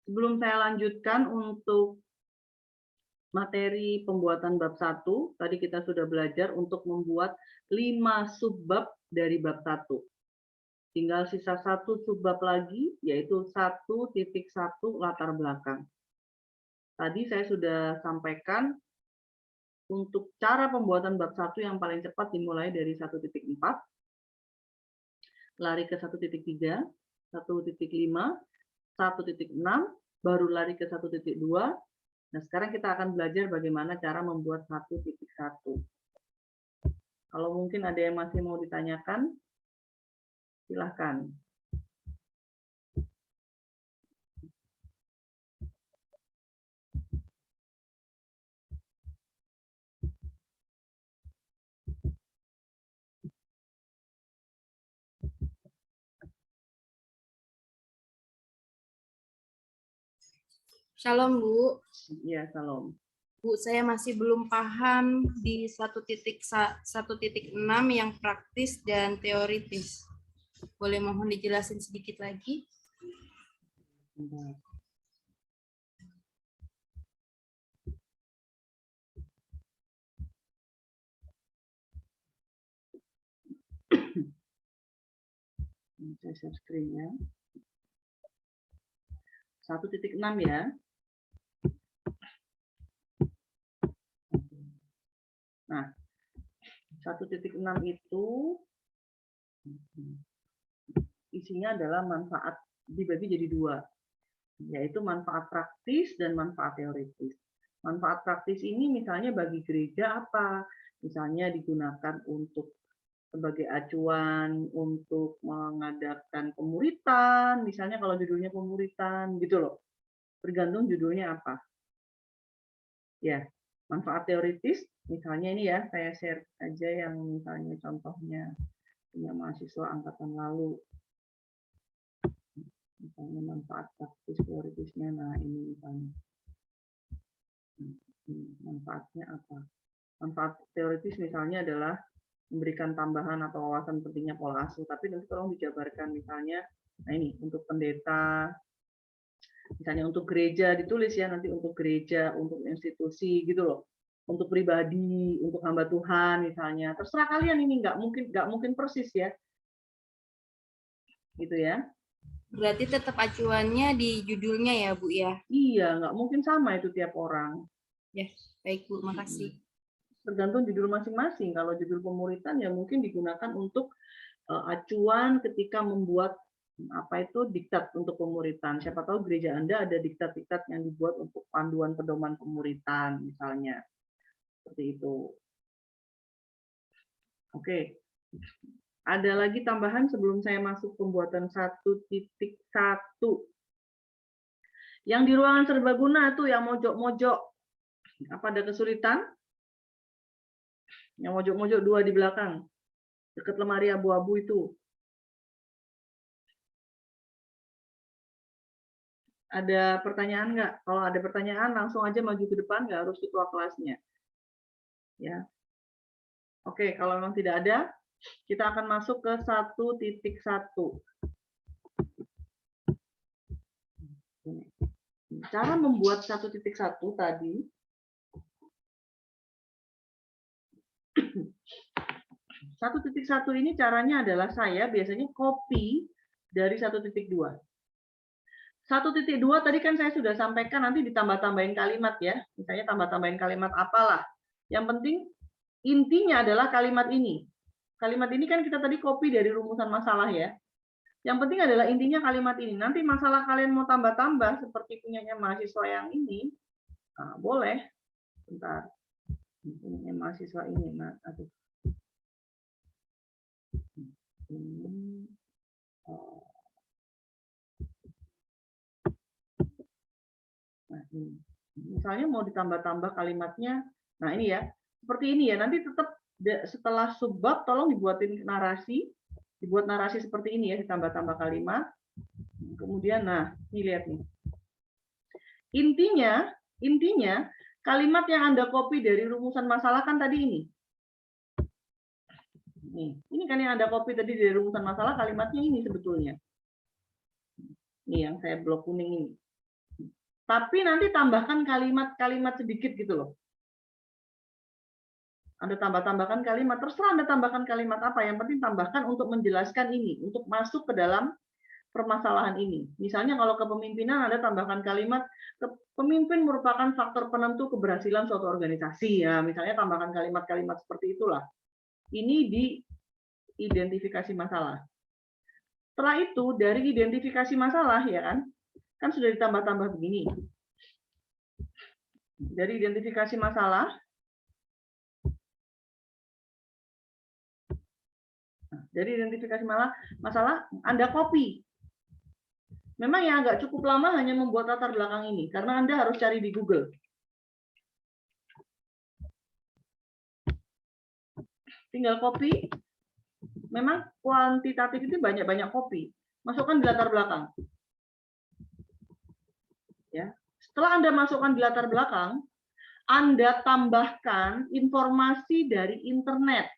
Sebelum saya lanjutkan untuk materi pembuatan bab 1, tadi kita sudah belajar untuk membuat 5 subbab dari bab 1. Tinggal sisa 1 subbab lagi, yaitu 1.1 latar belakang. Tadi saya sudah sampaikan untuk cara pembuatan bab 1 yang paling cepat dimulai dari 1.4, lari ke 1.3, 1.5, 1.6, baru lari ke 1.2. Nah, sekarang kita akan belajar bagaimana cara membuat 1.1. Kalau mungkin ada yang masih mau ditanyakan, silahkan. Shalom, Bu. Iya, salam. Bu, saya masih belum paham di 1.6 yang praktis dan teoritis. Boleh mohon dijelasin sedikit lagi? Saya share screen ya. 1.6 ya. Nah, 1.6 itu isinya adalah manfaat, dibagi jadi 2, yaitu manfaat praktis dan manfaat teoritis. Manfaat praktis ini misalnya bagi gereja apa? Misalnya digunakan untuk sebagai acuan untuk mengadakan pemuritan, misalnya kalau judulnya pemuritan gitu loh. Tergantung judulnya apa. Ya, manfaat teoritis misalnya ini ya, saya share aja yang misalnya contohnya punya mahasiswa angkatan lalu. Misalnya manfaat praktis teoritisnya, nah ini misalnya. Manfaatnya apa? Manfaat teoritis misalnya adalah memberikan tambahan atau wawasan pentingnya pola asuh, tapi nanti tolong dijabarkan misalnya, nah ini untuk pendeta, misalnya untuk gereja ditulis ya, nanti untuk gereja, untuk institusi gitu loh, untuk pribadi, untuk hamba Tuhan misalnya, terserah kalian, ini nggak mungkin persis ya, gitu ya. Berarti tetap acuannya di judulnya ya, Bu ya? Iya, nggak mungkin sama itu tiap orang. Ya, baik Bu, makasih. Tergantung judul masing-masing. Kalau judul pemuritan ya mungkin digunakan untuk acuan ketika membuat apa itu diktat untuk pemuritan. Siapa tahu gereja Anda ada diktat-diktat yang dibuat untuk panduan pedoman pemuritan misalnya. Seperti itu. Oke. Ada lagi tambahan sebelum saya masuk pembuatan 1.1. Yang di ruangan serbaguna tuh yang mojok-mojok. Apa ada kesulitan? Yang mojok-mojok 2 di belakang. Dekat lemari abu-abu itu. Ada pertanyaan nggak? Kalau ada pertanyaan langsung aja maju ke depan, nggak harus ketua kelasnya. Ya. Oke, kalau memang tidak ada, kita akan masuk ke 1.1. Cara membuat 1.1 tadi, 1.1 ini caranya adalah saya biasanya copy dari 1.2. 1.2 tadi kan saya sudah sampaikan, nanti ditambah-tambahin kalimat ya. Misalnya tambah-tambahin kalimat apalah. Yang penting intinya adalah kalimat ini. Kalimat ini kan kita tadi copy dari rumusan masalah ya. Yang penting adalah intinya kalimat ini. Nanti masalah kalian mau tambah-tambah seperti punyanya mahasiswa yang ini, nah, boleh. Bentar. Punyanya mahasiswa ini. Nah, aduh. Nah, ini. Misalnya mau ditambah-tambah kalimatnya, nah ini ya, seperti ini ya. Nanti tetap setelah subbab tolong dibuatin narasi, dibuat narasi seperti ini ya, ditambah-tambah kalimat. Kemudian, nah, ini lihat nih. Intinya kalimat yang Anda copy dari rumusan masalah kan tadi ini. Ini kan yang Anda copy tadi dari rumusan masalah, kalimatnya ini sebetulnya. Ini yang saya blok kuning ini. Tapi nanti tambahkan kalimat-kalimat sedikit gitu loh. Anda tambahkan kalimat, terserah Anda tambahkan kalimat apa, yang penting tambahkan untuk menjelaskan ini, untuk masuk ke dalam permasalahan ini. Misalnya kalau kepemimpinan Anda tambahkan kalimat, pemimpin merupakan faktor penentu keberhasilan suatu organisasi. Ya, misalnya tambahkan kalimat-kalimat seperti itulah. Ini di identifikasi masalah. Setelah itu, dari identifikasi masalah, ya kan sudah ditambah-tambah begini. Dari identifikasi masalah, masalah Anda copy. Memang yang agak cukup lama hanya membuat latar belakang ini, karena Anda harus cari di Google. Tinggal copy. Memang kuantitatif itu banyak-banyak copy. Masukkan di latar belakang. Ya. Setelah Anda masukkan di latar belakang, Anda tambahkan informasi dari internet.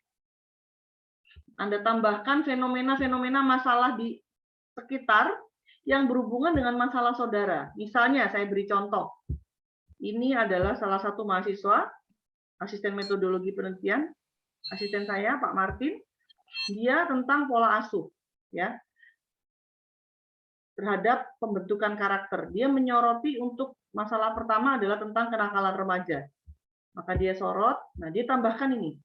Anda tambahkan fenomena-fenomena masalah di sekitar yang berhubungan dengan masalah saudara. Misalnya, saya beri contoh. Ini adalah salah satu mahasiswa, asisten metodologi penelitian, asisten saya, Pak Martin. Dia tentang pola asuh, ya, terhadap pembentukan karakter. Dia menyoroti untuk masalah pertama adalah tentang kenakalan remaja. Maka dia sorot, nah dia tambahkan ini.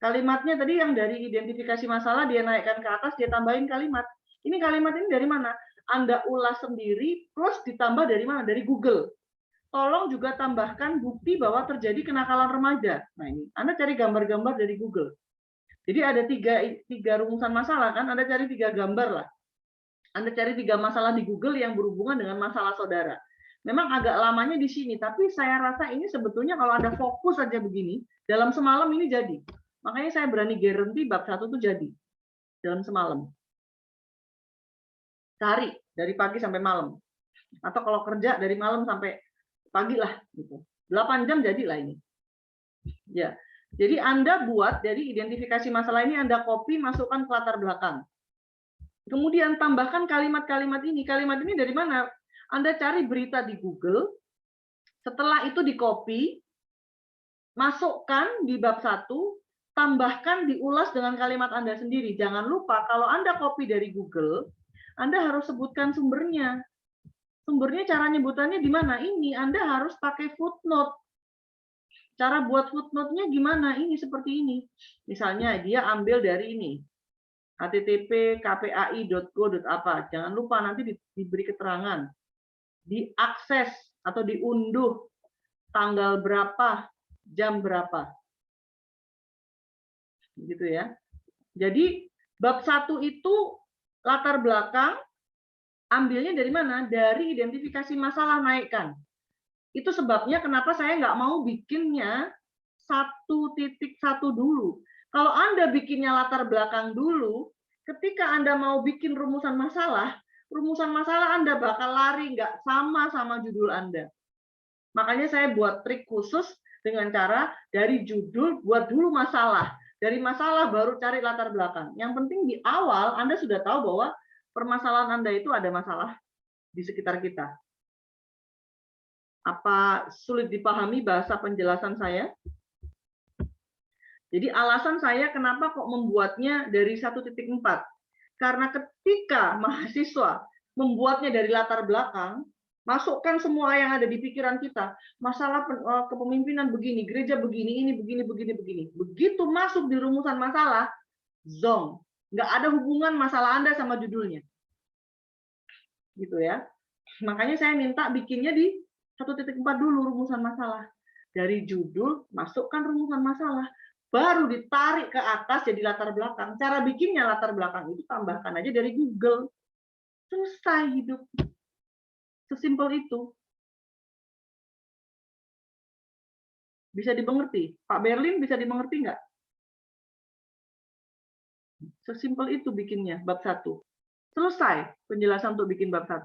Kalimatnya tadi yang dari identifikasi masalah dia naikkan ke atas, dia tambahin kalimat. Ini kalimat ini dari mana? Anda ulas sendiri, plus ditambah dari mana? Dari Google. Tolong juga tambahkan bukti bahwa terjadi kenakalan remaja. Nah ini, Anda cari gambar-gambar dari Google. Jadi ada tiga rumusan masalah kan, Anda cari 3 gambar lah. Anda cari 3 masalah di Google yang berhubungan dengan masalah saudara. Memang agak lamanya di sini, tapi saya rasa ini sebetulnya kalau Anda fokus aja begini, dalam semalam ini jadi. Makanya saya berani guarantee bab 1 itu jadi dalam semalam. Cari dari pagi sampai malam. Atau kalau kerja dari malam sampai pagi lah gitu. 8 jam jadilah ini. Ya. Jadi Anda buat dari identifikasi masalah ini, Anda copy, masukkan ke latar belakang. Kemudian tambahkan kalimat-kalimat ini. Kalimat ini dari mana? Anda cari berita di Google, setelah itu di copy, masukkan di bab 1, tambahkan, diulas dengan kalimat Anda sendiri. Jangan lupa kalau Anda copy dari Google, Anda harus sebutkan sumbernya. Sumbernya cara nyebutannya di mana? Ini Anda harus pakai footnote. Cara buat footnote-nya gimana? Ini seperti ini. Misalnya dia ambil dari ini. http://kpai.go.apa. Jangan lupa nanti diberi keterangan. Diakses atau diunduh tanggal berapa, jam berapa. Gitu ya. Jadi bab 1 itu latar belakang ambilnya dari mana? Dari identifikasi masalah, naikkan. Itu sebabnya kenapa saya nggak mau bikinnya 1.1 dulu. Kalau Anda bikinnya latar belakang dulu, ketika Anda mau bikin rumusan masalah Anda bakal lari, nggak sama judul Anda. Makanya saya buat trik khusus dengan cara dari judul buat dulu masalah. Dari masalah baru cari latar belakang. Yang penting di awal Anda sudah tahu bahwa permasalahan Anda itu ada masalah di sekitar kita. Apa sulit dipahami bahasa penjelasan saya? Jadi alasan saya kenapa kok membuatnya dari 1.4. Karena ketika mahasiswa membuatnya dari latar belakang, masukkan semua yang ada di pikiran kita. Masalah kepemimpinan begini, gereja begini, ini begini, begini, begini. Begitu masuk di rumusan masalah, zong. Nggak ada hubungan masalah Anda sama judulnya. Gitu ya. Makanya saya minta bikinnya di 1.4 dulu rumusan masalah. Dari judul, masukkan rumusan masalah. Baru ditarik ke atas jadi latar belakang. Cara bikinnya latar belakang itu tambahkan aja dari Google. Selesai hidup. Sesimpel itu. Bisa dimengerti? Pak Berlin bisa dimengerti nggak? Sesimpel itu bikinnya, bab 1. Selesai penjelasan untuk bikin bab 1.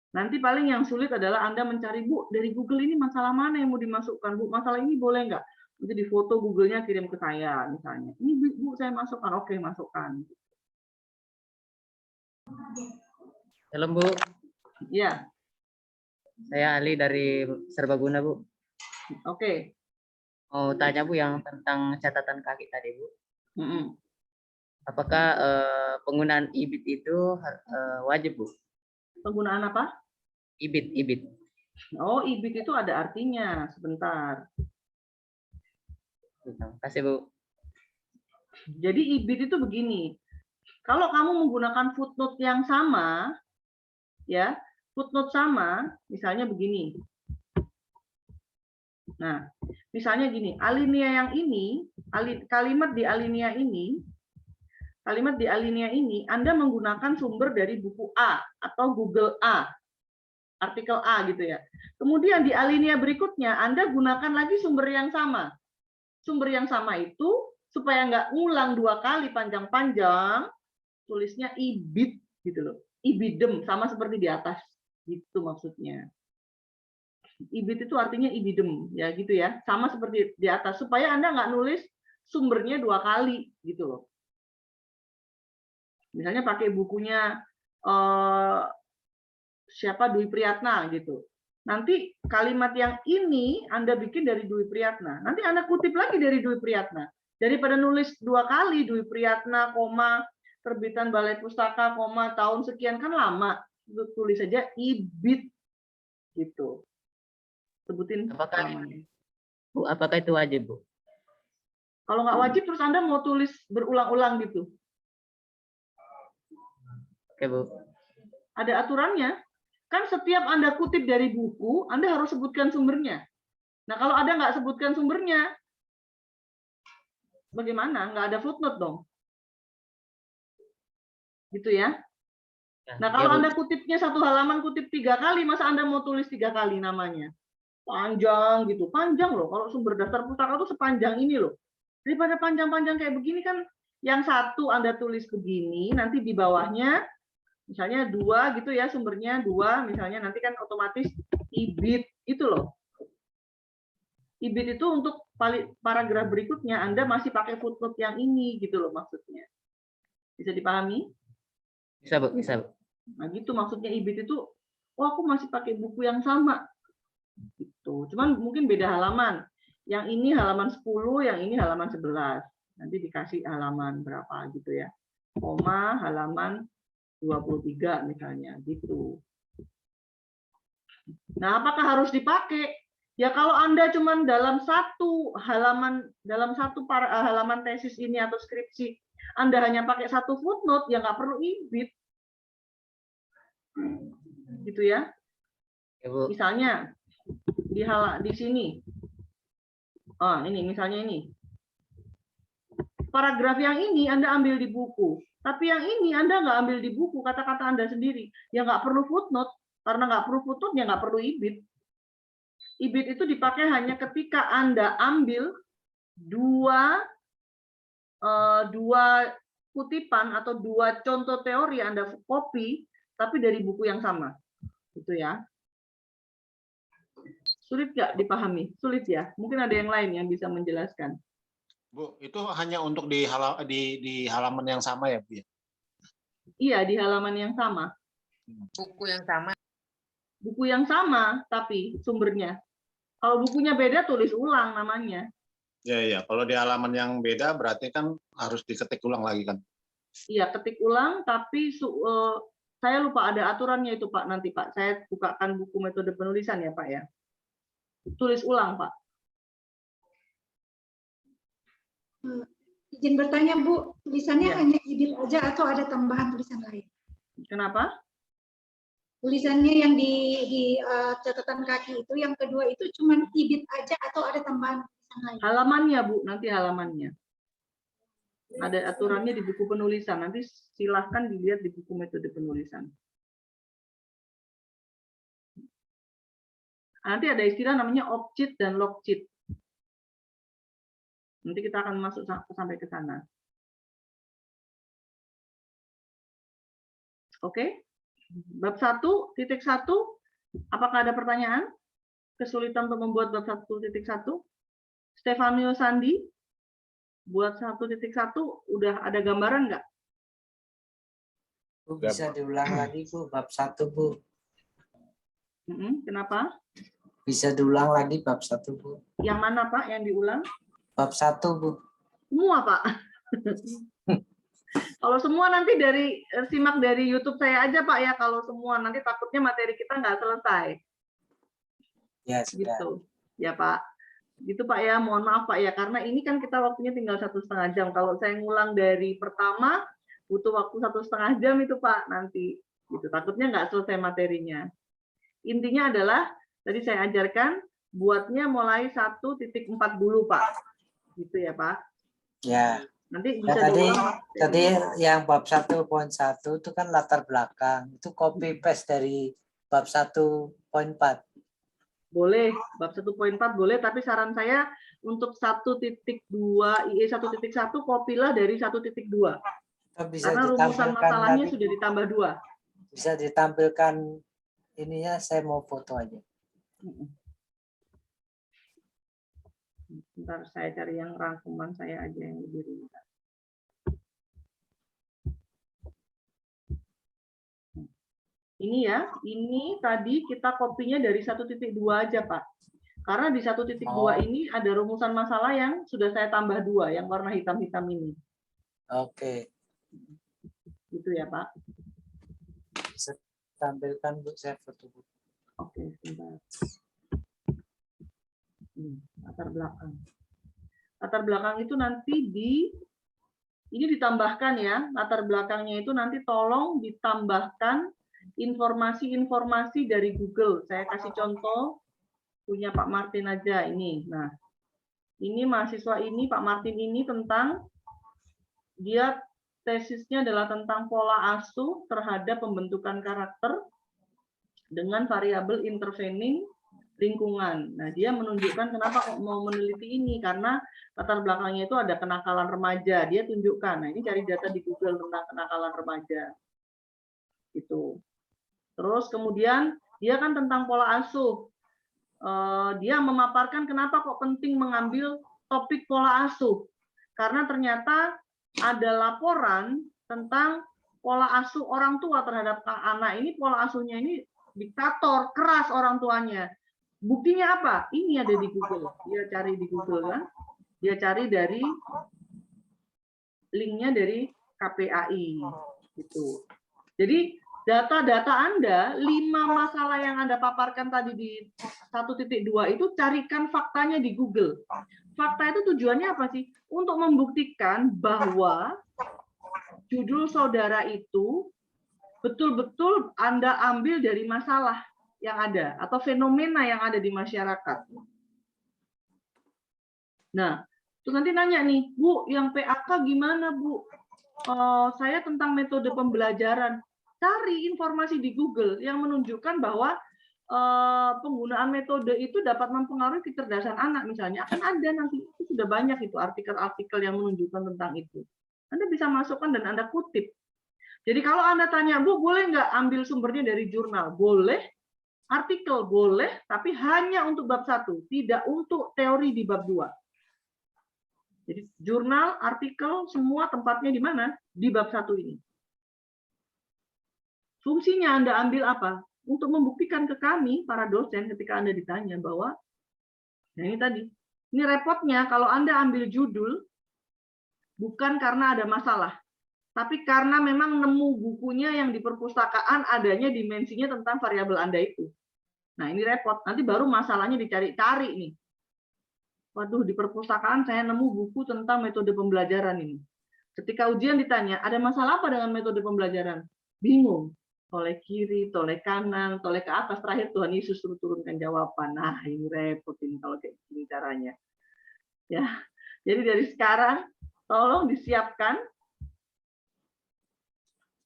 Nanti paling yang sulit adalah Anda mencari, Bu, dari Google ini masalah mana yang mau dimasukkan, Bu? Masalah ini boleh nggak? Nanti di foto Google-nya kirim ke saya, misalnya. Ini, Bu, saya masukkan. Oke, masukkan. Halo, Bu. Ya, Saya Ali dari Serbaguna, Bu. oke. Mau tanya, Bu, yang tentang catatan kaki tadi, Bu. Mm-mm. Apakah penggunaan IBIT itu wajib, Bu? Penggunaan apa? IBIT. Oh, IBIT itu ada artinya. Sebentar. Terima kasih, Bu. Jadi IBIT itu begini. Kalau kamu menggunakan footnote yang sama, ya, footnote sama, misalnya begini. Nah, misalnya gini, alinea yang ini, kalimat di alinea ini, Anda menggunakan sumber dari buku A atau Google A, artikel A gitu ya. Kemudian di alinea berikutnya, Anda gunakan lagi sumber yang sama. Sumber yang sama itu, supaya nggak ngulang 2 kali panjang-panjang, tulisnya IBIT gitu loh. IBIDEM, sama seperti di atas. Gitu maksudnya. IBIT itu artinya ibidem, ya gitu ya, sama seperti di atas, supaya Anda nggak nulis sumbernya 2 kali gitu loh. Misalnya pakai bukunya siapa, Dwi Priyatna gitu. Nanti kalimat yang ini Anda bikin dari Dwi Priyatna, nanti Anda kutip lagi dari Dwi Priyatna. Daripada nulis 2 kali Dwi Priyatna, koma, terbitan Balai Pustaka, koma, tahun sekian, kan lama. Tulis saja IBIT gitu. Sebutin namanya. Bu, apakah itu wajib, Bu? Kalau nggak wajib, terus Anda mau tulis berulang-ulang gitu. Oke, Bu. Ada aturannya. Kan setiap Anda kutip dari buku, Anda harus sebutkan sumbernya. Nah, kalau Anda nggak sebutkan sumbernya, bagaimana? Nggak ada footnote dong. Gitu ya. Nah, kalau Anda kutipnya 1 halaman, kutip 3 kali, masa Anda mau tulis 3 kali namanya? Panjang gitu. Panjang loh. Kalau sumber daftar pustaka itu sepanjang ini loh. Daripada panjang-panjang kayak begini kan, yang satu Anda tulis begini, nanti di bawahnya misalnya 2 gitu ya, sumbernya 2 misalnya, nanti kan otomatis IBIT itu loh. IBIT itu untuk paragraf berikutnya Anda masih pakai footnote yang ini gitu loh maksudnya. Bisa dipahami? Bisa, Bu, bisa, Bu. Nah, gitu maksudnya IBIT itu, oh aku masih pakai buku yang sama. Gitu. Cuman mungkin beda halaman. Yang ini halaman 10, yang ini halaman 11. Nanti dikasih halaman berapa gitu ya. Koma halaman 23 misalnya gitu. Nah, apakah harus dipakai? Ya kalau Anda cuma dalam satu halaman halaman tesis ini atau skripsi, Anda hanya pakai 1 footnote, ya nggak perlu IBIT. Gitu ya. Ya, Bu. Misalnya di sini. Ini misalnya ini. Paragraf yang ini Anda ambil di buku, tapi yang ini Anda nggak ambil di buku, kata-kata Anda sendiri. Ya nggak perlu footnote, karena nggak perlu footnote, ya nggak perlu IBIT. IBIT itu dipakai hanya ketika Anda ambil dua kutipan atau 2 contoh teori Anda copy, tapi dari buku yang sama. Gitu ya. Sulit nggak dipahami? Sulit ya? Mungkin ada yang lain yang bisa menjelaskan. Bu, itu hanya untuk di halaman yang sama ya, Bu? Iya, di halaman yang sama. Buku yang sama. Buku yang sama, tapi sumbernya. Kalau bukunya beda, tulis ulang namanya. Ya. Kalau di halaman yang beda, berarti kan harus diketik ulang lagi kan? Iya, ketik ulang, tapi saya lupa ada aturannya itu, Pak. Nanti, Pak, saya bukakan buku metode penulisan ya, Pak ya. Tulis ulang, Pak. Izin bertanya, Bu, tulisannya Ya. hanya IBIT aja atau ada tambahan tulisan lain? Kenapa? Tulisannya yang di catatan kaki itu, yang kedua itu cuma IBIT aja atau ada tambahan tulisan lain? Halamannya, Bu, nanti halamannya. Ada aturannya di buku penulisan. Nanti silahkan dilihat di buku metode penulisan. Nanti ada istilah namanya off-cheat dan log-cheat. Nanti kita akan masuk sampai ke sana. Oke? Bab 1.1, apakah ada pertanyaan? Kesulitan untuk membuat bab 1.1? Stefanio Sandi, buat 1.1 udah ada gambaran nggak? Bu, bisa diulang lagi, Bu, bab 1, Bu. Kenapa? Bisa diulang lagi bab 1, Bu. Yang mana Pak yang diulang? Bab 1, Bu. Semua Pak. Kalau semua nanti simak dari YouTube saya aja Pak ya. Kalau semua nanti takutnya materi kita nggak selesai. Ya, sudah. Gitu ya Pak. Gitu Pak ya. Mohon maaf Pak ya. Karena ini kan kita waktunya tinggal 1,5 jam. Kalau saya ngulang dari pertama butuh waktu 1,5 jam itu Pak nanti. Gitu. Takutnya nggak selesai materinya. Intinya adalah tadi saya ajarkan buatnya mulai 1.4 dulu Pak. Gitu ya Pak. Ya. Nanti Ya, bisa tadi yang bab 1.1 itu kan latar belakang. Itu copy paste dari bab 1.4. Boleh, bab 1.4 boleh, tapi saran saya untuk 1.2 IE 1.1 kopilah dari 1.2. Karena rumusan masalahnya sudah ditambah 2. Bisa ditampilkan ininya, saya mau foto aja. Bentar, saya cari yang rangkuman saya aja yang lebih ringan. Ini ya, ini tadi kita kopinya dari 1.2 aja Pak. Karena di 1.2 ini ada rumusan masalah yang sudah saya tambah 2, yang warna hitam-hitam ini. Oke. Gitu ya Pak. Bisa tampilkan Bu, saya foto Bu. Oke, sebentar. Latar belakang. Latar belakang itu nanti ini ditambahkan ya, latar belakangnya itu nanti tolong ditambahkan informasi-informasi dari Google. Saya kasih contoh punya Pak Martin aja ini. Nah, ini mahasiswa ini, Pak Martin ini tentang, dia tesisnya adalah tentang pola asuh terhadap pembentukan karakter dengan variabel intervening lingkungan. Nah, dia menunjukkan kenapa kok mau meneliti ini, karena latar belakangnya itu ada kenakalan remaja. Dia tunjukkan. Nah, ini cari data di Google tentang kenakalan remaja. Gitu. Terus kemudian dia kan tentang pola asuh. Dia memaparkan kenapa kok penting mengambil topik pola asuh. Karena ternyata ada laporan tentang pola asuh orang tua terhadap anak ini, pola asuhnya ini diktator, keras orang tuanya. Buktinya apa? Ini ada di Google. Dia cari di Google kan. Dia cari dari linknya dari KPAI gitu. Jadi data-data Anda, 5 masalah yang Anda paparkan tadi di 1.2 itu carikan faktanya di Google. Fakta itu tujuannya apa sih? Untuk membuktikan bahwa judul saudara itu betul-betul Anda ambil dari masalah yang ada atau fenomena yang ada di masyarakat. Nah, terus nanti nanya nih, Bu, yang PAK gimana, Bu? Saya tentang metode pembelajaran. Cari informasi di Google yang menunjukkan bahwa penggunaan metode itu dapat mempengaruhi kecerdasan anak misalnya. Akan ada nanti, itu sudah banyak itu artikel-artikel yang menunjukkan tentang itu. Anda bisa masukkan dan Anda kutip. Jadi kalau Anda tanya, Bu, boleh nggak ambil sumbernya dari jurnal? Boleh. Artikel boleh, tapi hanya untuk bab 1, tidak untuk teori di bab 2. Jadi jurnal, artikel, semua tempatnya di mana? Di bab 1 ini. Fungsinya Anda ambil apa? Untuk membuktikan ke kami, para dosen, ketika Anda ditanya bahwa, nah ini tadi, ini repotnya kalau Anda ambil judul, bukan karena ada masalah, tapi karena memang nemu bukunya yang di perpustakaan adanya dimensinya tentang variabel Anda itu. Nah ini repot, nanti baru masalahnya dicari-cari nih. Waduh, di perpustakaan saya nemu buku tentang metode pembelajaran ini. Ketika ujian ditanya, ada masalah apa dengan metode pembelajaran? Bingung. Toleh kiri, toleh kanan, toleh ke atas. Terakhir Tuhan Yesus suruh turunkan jawaban. Nah ini repot ini kalau kayak gini caranya. Ya, jadi dari sekarang tolong disiapkan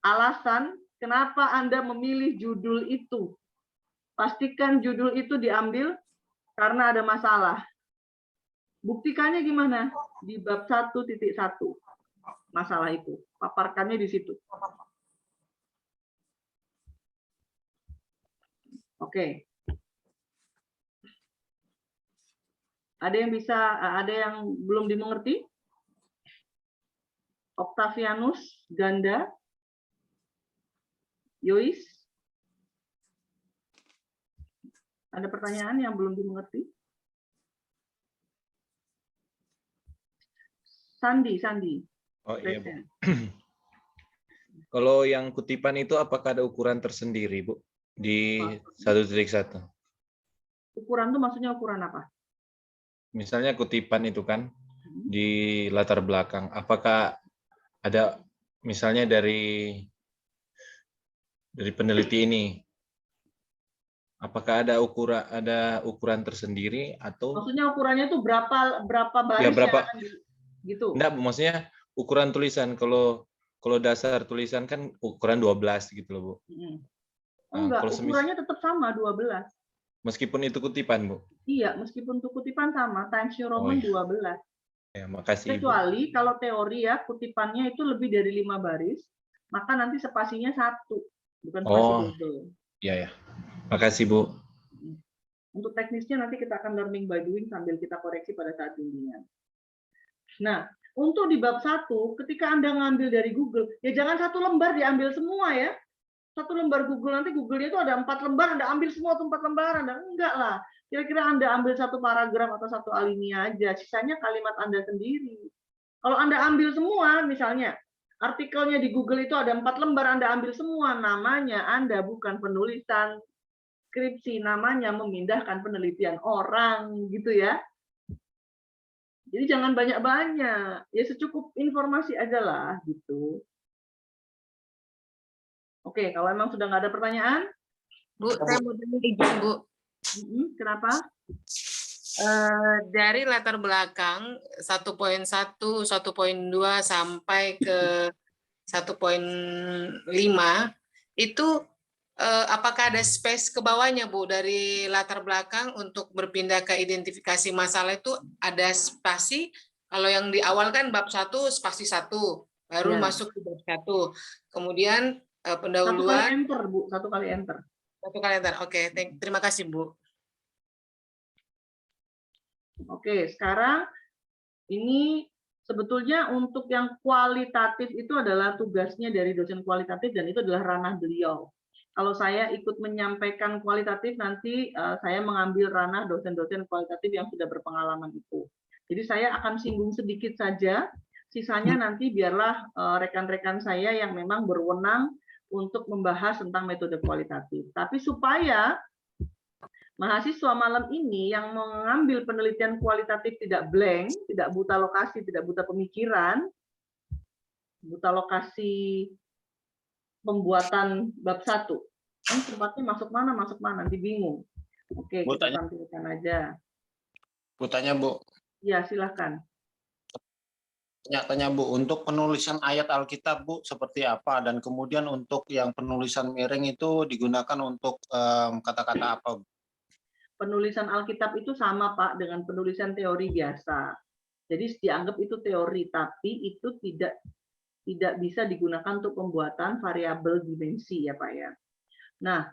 alasan kenapa Anda memilih judul itu. Pastikan judul itu diambil karena ada masalah. Buktikannya gimana? Di bab 1.1 masalah itu. Paparkannya di situ. Oke. Ada yang belum dimengerti? Octavianus, Ganda, Yois? Ada pertanyaan yang belum dimengerti? Sandi. Oh iya, Bu. Present. Kalau yang kutipan itu apakah ada ukuran tersendiri, Bu? Di 1.1. Ukuran itu maksudnya ukuran apa? Misalnya kutipan itu kan di latar belakang, apakah ada misalnya dari peneliti ini, apakah ada ukuran tersendiri atau Maksudnya ukurannya itu berapa baris ya berapa? yang akan gitu? Enggak, Bu, maksudnya ukuran tulisan. Kalau dasar tulisan kan ukuran 12 gitu loh, Bu. Enggak, kalau ukurannya tetap sama 12. Meskipun itu kutipan, Bu. Iya, meskipun itu kutipan sama, Times New Oh, Roman iya. 12. Ya, makasih, Ibu. Kecuali kalau teori ya, kutipannya itu lebih dari 5 baris, maka nanti spasinya 1, bukan spasi double. Iya ya. Makasih, Bu. Untuk teknisnya nanti kita akan learning by doing sambil kita koreksi pada saat bimbingan. Nah, untuk di bab 1, ketika Anda ngambil dari Google, ya jangan 1 lembar diambil semua ya. 1 lembar Google, nanti Google-nya itu ada 4 lembar, Anda ambil semua tuh 4 lembar, Anda enggak lah. Kira-kira Anda ambil 1 paragraf atau 1 alinea aja, sisanya kalimat Anda sendiri. Kalau Anda ambil semua, misalnya artikelnya di Google itu ada 4 lembar, Anda ambil semua, namanya Anda bukan penulisan skripsi, namanya memindahkan penelitian orang, gitu ya. Jadi jangan banyak-banyak, ya secukup informasi aja lah, gitu. Oke, kalau emang sudah nggak ada pertanyaan? Bu, saya mau tanya izin, Bu. Kenapa? Dari latar belakang 1.1, 1.2 sampai ke 1.5 itu apakah ada space ke bawahnya, Bu, dari latar belakang untuk berpindah ke identifikasi masalah itu ada spasi? Kalau yang di awal kan bab 1 spasi 1, baru Ya. masuk ke bab 1. Kemudian 1 kali pendahuluan enter, Bu. 1 kali enter. 1 kali enter. Oke, terima kasih, Bu. Oke, sekarang ini sebetulnya untuk yang kualitatif itu adalah tugasnya dari dosen kualitatif dan itu adalah ranah beliau. Kalau saya ikut menyampaikan kualitatif, nanti saya mengambil ranah dosen-dosen kualitatif yang sudah berpengalaman itu. Jadi saya akan singgung sedikit saja, sisanya nanti biarlah rekan-rekan saya yang memang berwenang untuk membahas tentang metode kualitatif. Tapi supaya mahasiswa malam ini yang mengambil penelitian kualitatif tidak blank, tidak buta lokasi, tidak buta pemikiran, buta lokasi pembuatan bab 1. Ini tempatnya masuk mana, nanti bingung. Oke, kita tampilkan aja. Bu, tanya, Bu. Ya, silakan. Tanya, Bu, untuk penulisan ayat Alkitab, Bu, seperti apa? Dan kemudian untuk yang penulisan miring itu digunakan untuk kata-kata apa, Bu? Penulisan Alkitab itu sama, Pak, dengan penulisan teori biasa. Jadi dianggap itu teori, tapi itu tidak bisa digunakan untuk pembuatan variabel dimensi, ya Pak ya. Nah,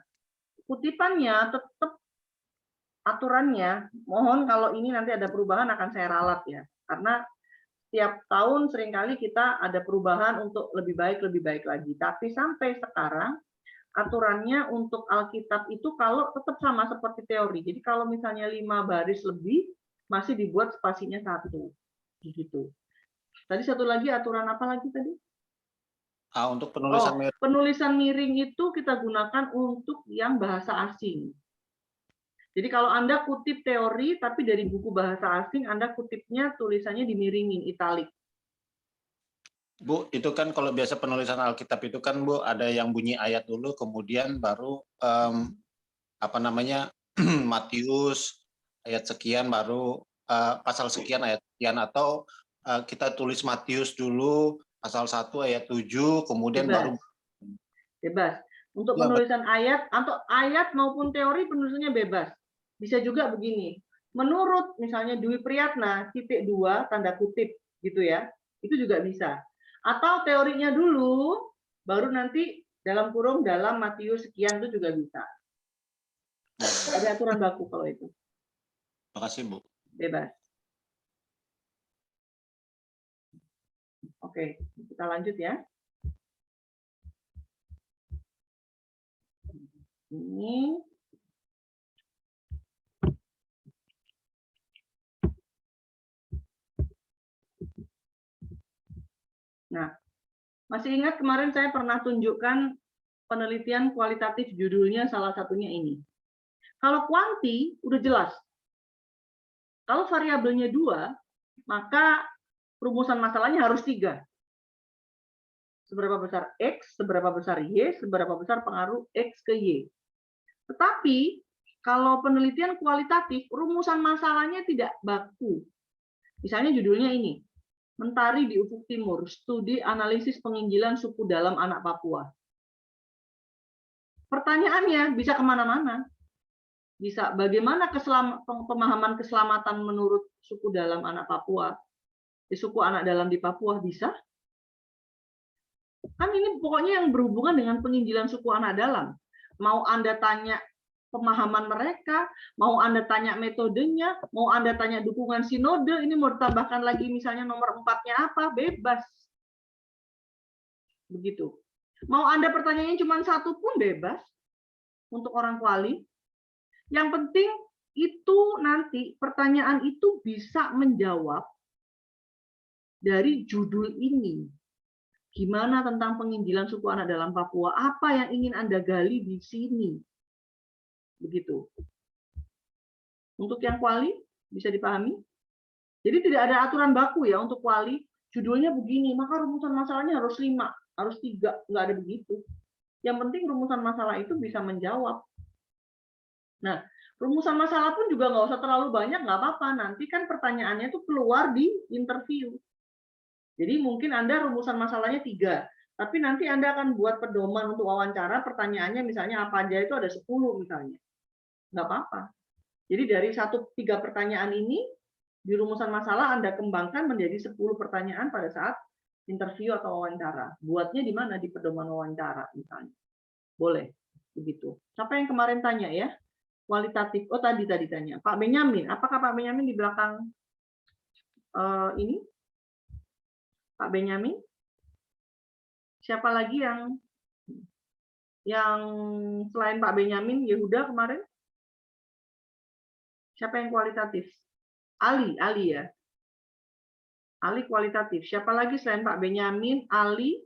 kutipannya tetap aturannya, mohon kalau ini nanti ada perubahan akan saya ralat ya. Karena setiap tahun seringkali kita ada perubahan untuk lebih baik lagi. Tapi sampai sekarang aturannya untuk Alkitab itu kalau tetap sama seperti teori. Jadi kalau misalnya 5 baris lebih masih dibuat spasinya 1. Begitu. Tadi satu lagi aturan apa lagi tadi? Untuk penulisan miring. Penulisan miring itu kita gunakan untuk yang bahasa asing. Jadi kalau Anda kutip teori tapi dari buku bahasa asing Anda kutipnya tulisannya dimiringin italik. Bu, itu kan kalau biasa penulisan Alkitab itu kan, Bu, ada yang bunyi ayat dulu, kemudian baru Matius ayat sekian, baru pasal sekian ayat sekian, atau kita tulis Matius dulu pasal 1 ayat 7, kemudian Bebas. baru Bebas. Untuk penulisan ayat atau ayat maupun teori penulisannya bebas. Bisa juga begini. Menurut misalnya Dwi Priyatna titik 2 tanda kutip gitu ya. Itu juga bisa. Atau teorinya dulu baru nanti dalam kurung dalam Matius sekian itu juga bisa. Ada aturan baku kalau itu. Makasih, Bu. Bebas. Oke, kita lanjut ya. Ini Masih ingat kemarin saya pernah tunjukkan penelitian kualitatif, judulnya salah satunya ini. Kalau kuanti udah jelas. Kalau variabelnya 2, maka rumusan masalahnya harus 3. Seberapa besar X, seberapa besar Y, seberapa besar pengaruh X ke Y. Tetapi kalau penelitian kualitatif, rumusan masalahnya tidak baku. Misalnya judulnya ini, Mentari di Ufuk Timur, Studi Analisis Penginjilan Suku Dalam Anak Papua. Pertanyaannya bisa kemana-mana. Bisa bagaimana pemahaman keselamatan menurut suku dalam anak Papua, suku anak dalam di Papua bisa? Kan ini pokoknya yang berhubungan dengan penginjilan suku anak dalam. Mau Anda tanya pemahaman mereka, mau Anda tanya metodenya, mau Anda tanya dukungan sinode, ini mau ditambahkan lagi misalnya nomor 4-nya apa, bebas. Begitu. Mau Anda pertanyaannya cuma 1 pun bebas untuk orang kuali. Yang penting itu nanti pertanyaan itu bisa menjawab dari judul ini. Gimana tentang penginjilan suku anak dalam Papua? Apa yang ingin Anda gali di sini? Begitu. Untuk yang kuali bisa dipahami. Jadi tidak ada aturan baku ya untuk kuali. Judulnya begini, maka rumusan masalahnya harus 5, harus 3, nggak ada begitu. Yang penting rumusan masalah itu bisa menjawab. Nah, rumusan masalah pun juga nggak usah terlalu banyak, nggak apa-apa. Nanti kan pertanyaannya itu keluar di interview. Jadi mungkin Anda rumusan masalahnya 3, tapi nanti Anda akan buat pedoman untuk wawancara, pertanyaannya misalnya apa aja itu ada 10 misalnya. Nggak apa-apa. Jadi dari 3 pertanyaan ini, di rumusan masalah Anda kembangkan menjadi 10 pertanyaan pada saat interview atau wawancara. Buatnya di mana? Di pedoman wawancara misalnya. Boleh, begitu. Siapa yang kemarin tanya ya? Kualitatif. Oh tadi tanya. Pak Benyamin, apakah Pak Benyamin di belakang ini? Pak Benyamin? Siapa lagi yang selain Pak Benyamin, Yehuda kemarin? Siapa yang kualitatif? Ali ya. Ali kualitatif. Siapa lagi selain Pak Benyamin, Ali?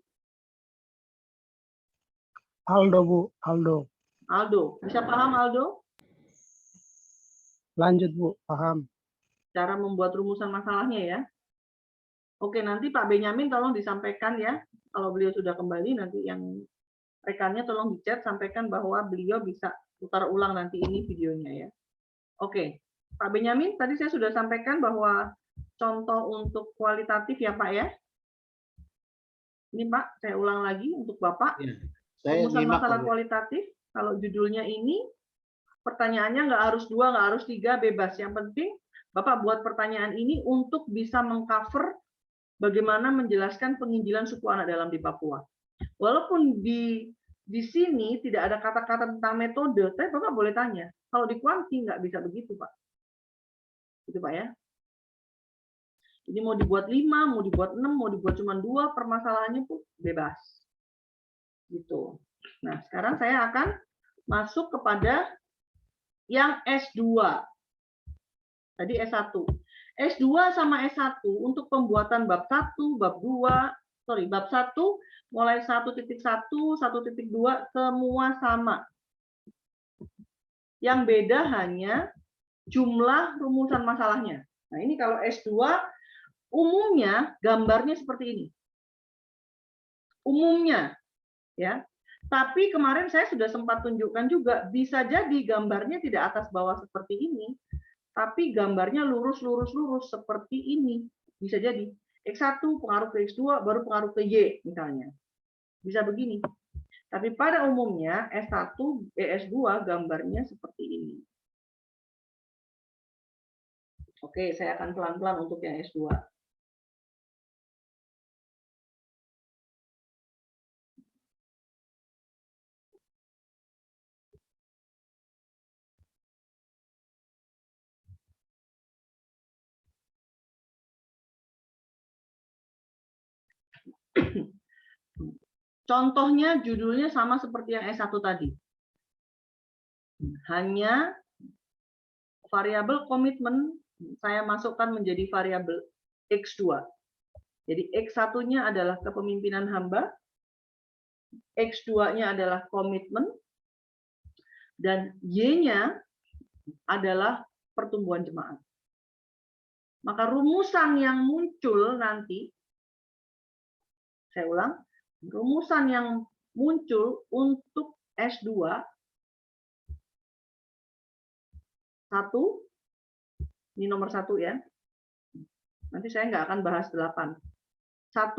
Aldo, Bu. Aldo. Aldo. Bisa paham Aldo? Lanjut, Bu. Paham. Cara membuat rumusan masalahnya ya. Oke, nanti Pak Benyamin tolong disampaikan ya. Kalau beliau sudah kembali, nanti yang rekannya tolong di chat, sampaikan bahwa beliau bisa putar ulang nanti ini videonya ya. Oke, Pak Benyamin, tadi saya sudah sampaikan bahwa contoh untuk kualitatif ya Pak ya. Ini Pak, saya ulang lagi untuk Bapak. Ya, saya Rumusan masalah Bu. kualitatif, kalau judulnya ini, pertanyaannya nggak harus 2, nggak harus 3, bebas. Yang penting Bapak buat pertanyaan ini untuk bisa mengcover bagaimana menjelaskan penginjilan suku anak dalam di Papua. Walaupun di sini tidak ada kata-kata tentang metode, tapi Bapak boleh tanya. Kalau di kuanti nggak bisa begitu, Pak. Gitu, Pak ya. Jadi mau dibuat 5, mau dibuat 6, mau dibuat cuma 2, permasalahannya pun bebas. Gitu. Nah, sekarang saya akan masuk kepada yang S2. Tadi S1. S2 sama S1 untuk pembuatan bab 1, bab 2, bab 1 mulai 1.1, 1.2 semua sama. Yang beda hanya jumlah rumusan masalahnya. Nah, ini kalau S2 umumnya gambarnya seperti ini. Umumnya ya. Tapi kemarin saya sudah sempat tunjukkan juga bisa jadi gambarnya tidak atas bawah seperti ini. Tapi gambarnya lurus seperti ini. Bisa jadi. X1 pengaruh ke X2, baru pengaruh ke Y misalnya. Bisa begini. Tapi pada umumnya S1, S2 gambarnya seperti ini. Oke, saya akan pelan-pelan untuk yang S2. Contohnya judulnya sama seperti yang S1 tadi. Hanya variabel komitmen saya masukkan menjadi variabel X2. Jadi X1-nya adalah kepemimpinan hamba, X2-nya adalah komitmen, dan Y-nya adalah pertumbuhan jemaat. Maka rumusan yang muncul nanti, saya ulang, rumusan yang muncul untuk S2, 1, ini nomor 1 ya, nanti saya nggak akan bahas 8. 1,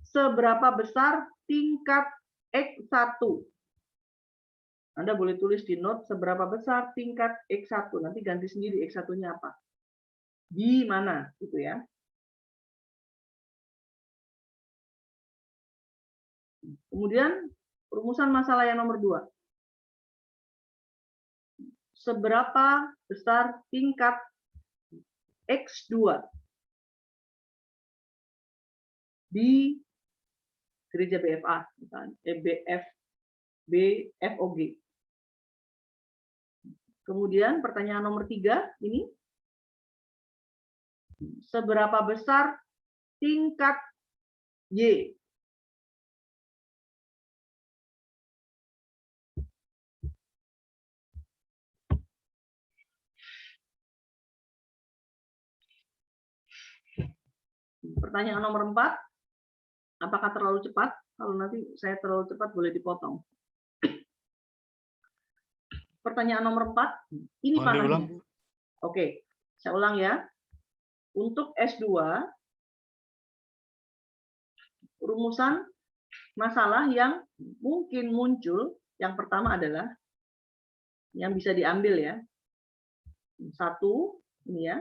seberapa besar tingkat X1? Anda boleh tulis di note seberapa besar tingkat X1, nanti ganti sendiri X1-nya apa. Di mana, gitu ya. Kemudian rumusan masalah yang nomor 2. Seberapa besar tingkat X2 di gereja BFA, misalnya BFOG. Kemudian pertanyaan nomor 3 ini, seberapa besar tingkat Y pertanyaan nomor 4, apakah terlalu cepat? Kalau nanti saya terlalu cepat boleh dipotong. Pertanyaan nomor 4, ini panahnya. Oke, saya ulang ya. Untuk S2, rumusan masalah yang mungkin muncul, yang pertama adalah, yang bisa diambil ya. 1, ini ya,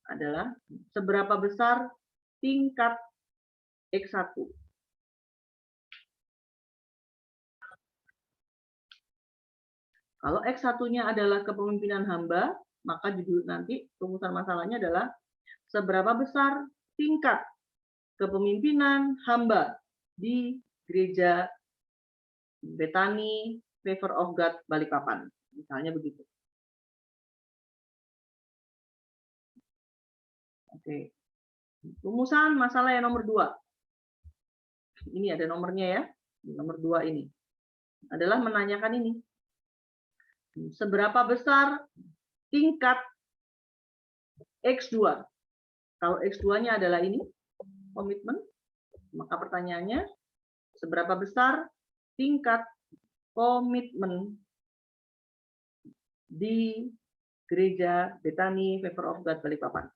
adalah seberapa besar tingkat X1. Kalau X1-nya adalah kepemimpinan hamba, maka judul nanti rumusan masalahnya adalah seberapa besar tingkat kepemimpinan hamba di gereja Bethany Favor of God Balikpapan. Misalnya begitu. Oke. Rumusan masalah yang nomor 2. Ini ada nomornya ya. Nomor 2 ini. Adalah menanyakan ini. Seberapa besar tingkat X2? Kalau X2-nya adalah ini, komitmen, maka pertanyaannya, seberapa besar tingkat komitmen di gereja Bethany Favor of God Balikpapan?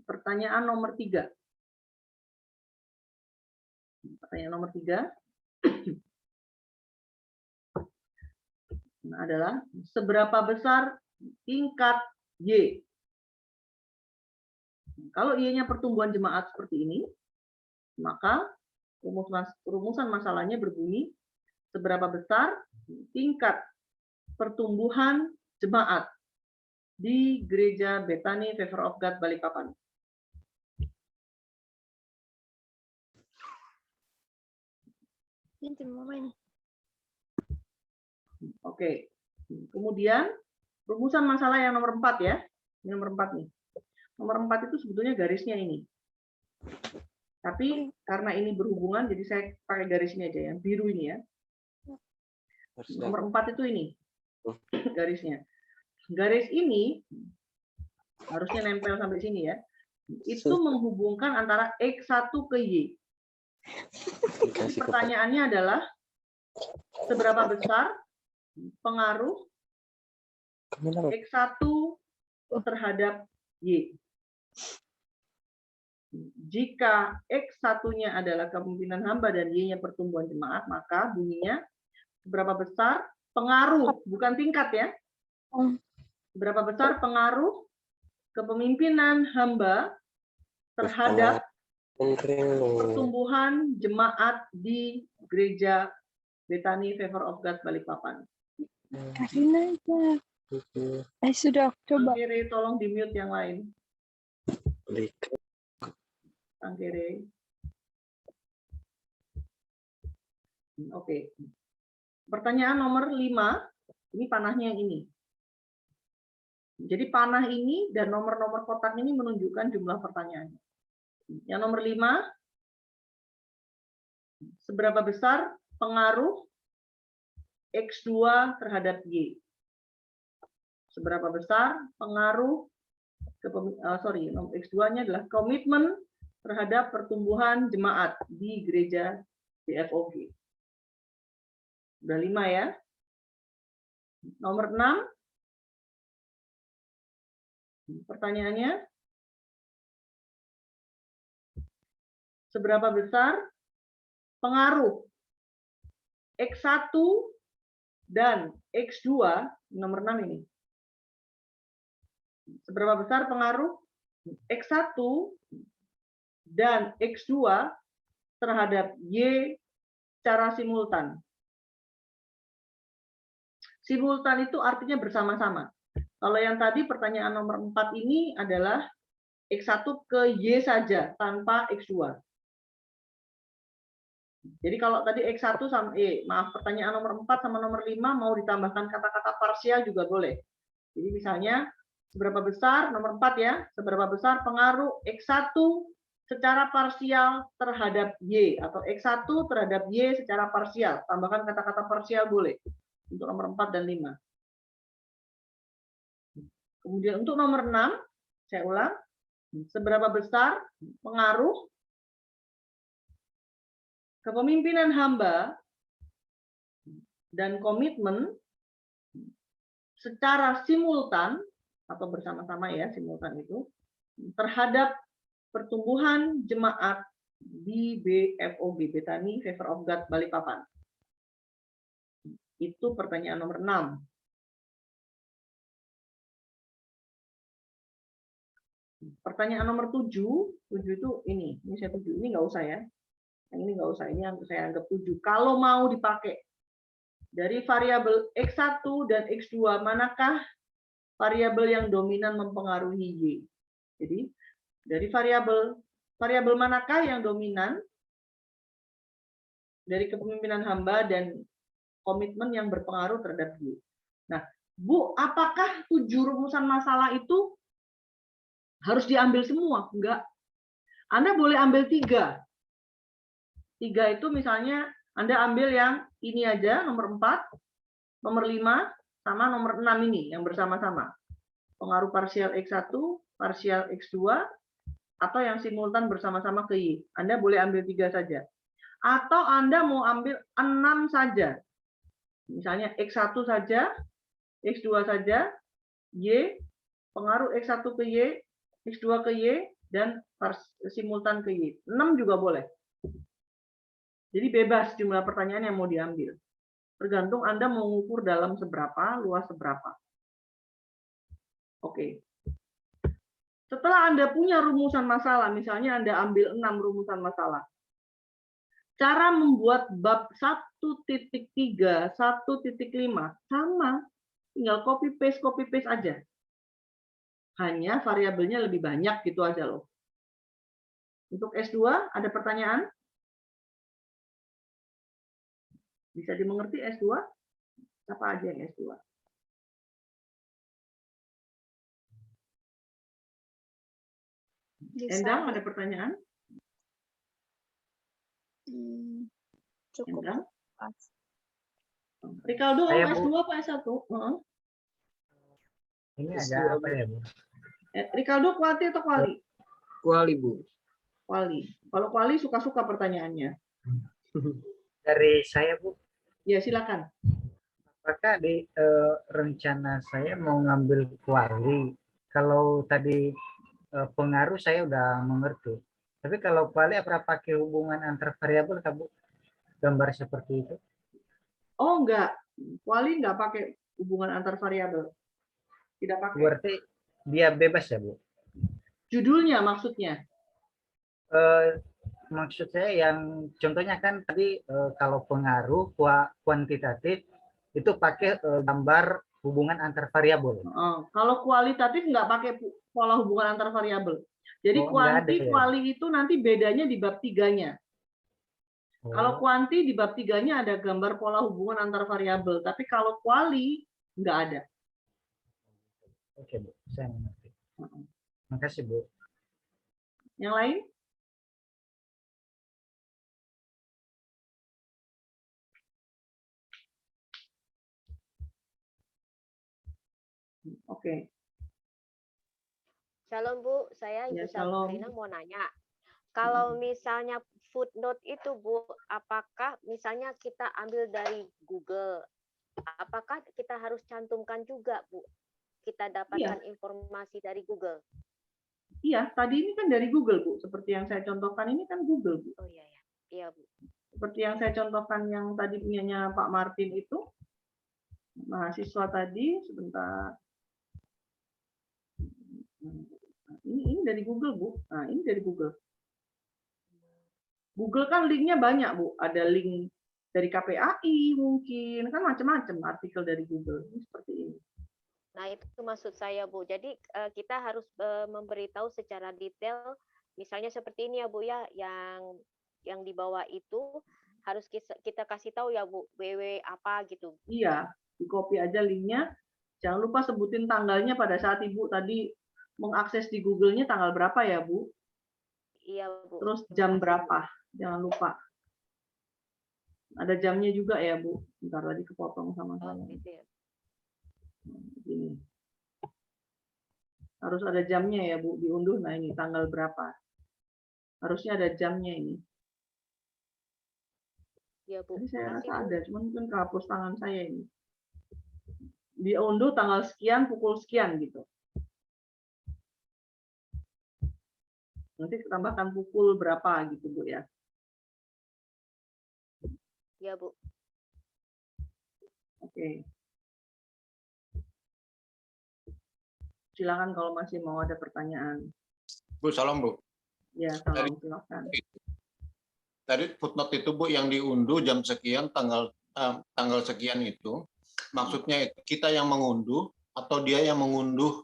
Pertanyaan nomor 3. Pertanyaan nomor 3 adalah seberapa besar tingkat Y? Kalau Y-nya pertumbuhan jemaat seperti ini, maka rumusan masalahnya berbunyi seberapa besar tingkat pertumbuhan jemaat di gereja Bethany Favor of God Balikpapan. Oke. Kemudian rumusan masalah yang nomor 4 ya. Ini nomor 4 nih. Nomor 4 itu sebetulnya garisnya ini. Tapi karena ini berhubungan, jadi saya pakai garis ini aja yang biru ini ya. Nomor 4 itu ini garisnya. Garis ini harusnya nempel sampai sini ya. Itu menghubungkan antara X1 ke Y. Pertanyaannya adalah seberapa besar pengaruh X1 terhadap Y. Jika X1-nya adalah kepemimpinan hamba dan Y-nya pertumbuhan jemaat, maka bunyinya seberapa besar pengaruh, bukan tingkat ya. Seberapa besar pengaruh kepemimpinan hamba terhadap pertumbuhan jemaat di gereja Bethany Favor of God Balikpapan. Kasih aja. Sudah coba. Kiri, tolong di mute yang lain. Kiri. Oke. Pertanyaan nomor 5 Ini panahnya yang ini. Jadi panah ini dan nomor-nomor kotak ini menunjukkan jumlah pertanyaan. Yang nomor 5, seberapa besar pengaruh X2 terhadap Y? Seberapa besar pengaruh X2-nya adalah komitmen terhadap pertumbuhan jemaat di gereja BFOG. Udah 5 ya. Nomor 6. Pertanyaannya, seberapa besar pengaruh X1 dan X2, nomor 6 ini. Seberapa besar pengaruh X1 dan X2 terhadap Y secara simultan. Simultan itu artinya bersama-sama. Kalau yang tadi pertanyaan nomor 4 ini adalah X1 ke Y saja tanpa X2. Jadi kalau tadi X1 sama pertanyaan nomor 4 sama nomor 5 mau ditambahkan kata-kata parsial juga boleh. Jadi misalnya seberapa besar, nomor 4 ya, seberapa besar pengaruh X1 secara parsial terhadap Y, atau X1 terhadap Y secara parsial. Tambahkan kata-kata parsial boleh, untuk nomor 4 dan 5. Kemudian untuk nomor 6, saya ulang, seberapa besar pengaruh kepemimpinan hamba dan komitmen secara simultan, atau bersama-sama ya, simultan itu, terhadap pertumbuhan jemaat di BFOG, Bethany Favor of God Balikpapan. Itu pertanyaan nomor 6. Pertanyaan nomor 7 itu ini saya 7, ini nggak usah ya. Yang ini nggak usah, ini yang saya anggap 7. Kalau mau dipakai dari variabel X1 dan X2, manakah variabel yang dominan mempengaruhi Y? Jadi dari variabel manakah yang dominan dari kepemimpinan hamba dan komitmen yang berpengaruh terhadap Y? Nah, Bu, apakah 7 rumusan masalah itu harus diambil semua? Enggak. Anda boleh ambil 3. 3 itu misalnya Anda ambil yang ini aja, nomor 4, nomor 5, sama nomor 6 ini yang bersama-sama. Pengaruh parsial X1, parsial X2, atau yang simultan bersama-sama ke Y. Anda boleh ambil 3 saja. Atau Anda mau ambil 6 saja. Misalnya X1 saja, X2 saja, Y, pengaruh X1 ke Y, X2 ke Y, dan simultan ke Y. 6 juga boleh. Jadi bebas jumlah pertanyaan yang mau diambil. Tergantung Anda mau mengukur dalam seberapa, luas seberapa. Oke. Setelah Anda punya rumusan masalah, misalnya Anda ambil 6 rumusan masalah. Cara membuat bab 1.3, 1.5 sama, tinggal copy paste aja. Hanya variabelnya lebih banyak gitu aja loh. Untuk S2 ada pertanyaan? Bisa dimengerti S2? Apa aja yang S2? Endang, ada pertanyaan? Cukup. Endang? Ricardo, Saya, S2 Bu. apa S1? Ini ada apa ya, Bu? Ricardo, kuali atau kuali? Kuali, Bu. Kuali. Kalau kuali suka-suka pertanyaannya. Dari saya, Bu. Ya, silakan. Apakah di rencana saya mau ngambil kuali? Kalau tadi pengaruh saya udah mengerti. Tapi kalau kuali apa pakai hubungan antar variabel, Bu? Gambar seperti itu? Oh, enggak. Kuali enggak pakai hubungan antar variabel. Tidak pakai. Berarti dia bebas ya, Bu? Judulnya maksudnya? Maksud saya yang contohnya kan tadi kalau pengaruh kuantitatif itu pakai gambar hubungan antar variabel. Kalau kualitatif nggak pakai pola hubungan antar variabel. Jadi kuali itu nanti bedanya di bab 3-nya. Kalau kuanti di bab 3-nya ada gambar pola hubungan antar variabel. Tapi kalau kuali nggak ada. Oke, Bu. Saya mengerti. Makasih, Bu. Yang lain? Oke. Shalom Bu, saya Ya, Ibu shalom. Sabrina mau nanya. Kalau misalnya footnote itu Bu, apakah misalnya kita ambil dari Google, apakah kita harus cantumkan juga Bu? Kita dapatkan informasi dari Google. Iya, tadi ini kan dari Google, Bu. Seperti yang saya contohkan ini kan Google, Bu. Oh iya ya, iya Bu. Seperti yang saya contohkan yang tadi punyanya Pak Martin itu, mahasiswa tadi, sebentar. Ini dari Google, Bu. Nah, ini dari Google. Google kan linknya banyak, Bu. Ada link dari KPAI mungkin, kan macam-macam artikel dari Google. Ini seperti ini. Nah, itu maksud saya, Bu. Jadi kita harus memberitahu secara detail, misalnya seperti ini ya, Bu ya, yang di bawah itu harus kita kasih tahu ya, Bu, www apa gitu. Iya, di copy aja linknya. Jangan lupa sebutin tanggalnya pada saat Ibu tadi mengakses di Google-nya tanggal berapa ya, Bu? Iya, Bu. Terus jam berapa? Jangan lupa. Ada jamnya juga ya, Bu. Bentar tadi kepotong sama saya. Gitu ya. Begini. Harus ada jamnya ya, Bu, diunduh. Nah, ini tanggal berapa? Harusnya ada jamnya ini. Ya, Bu. Jadi saya Makasih, rasa Bu. ada, cuman mungkin kehapus tangan saya ini. Diunduh tanggal sekian, pukul sekian gitu. Nanti tambahkan pukul berapa gitu, Bu ya. Ya, Bu. Oke. Silakan kalau masih mau ada pertanyaan. Bu, salam Bu. Ya, salam, silakan. Tadi footnote itu Bu yang diunduh jam sekian tanggal sekian itu maksudnya kita yang mengunduh atau dia yang mengunduh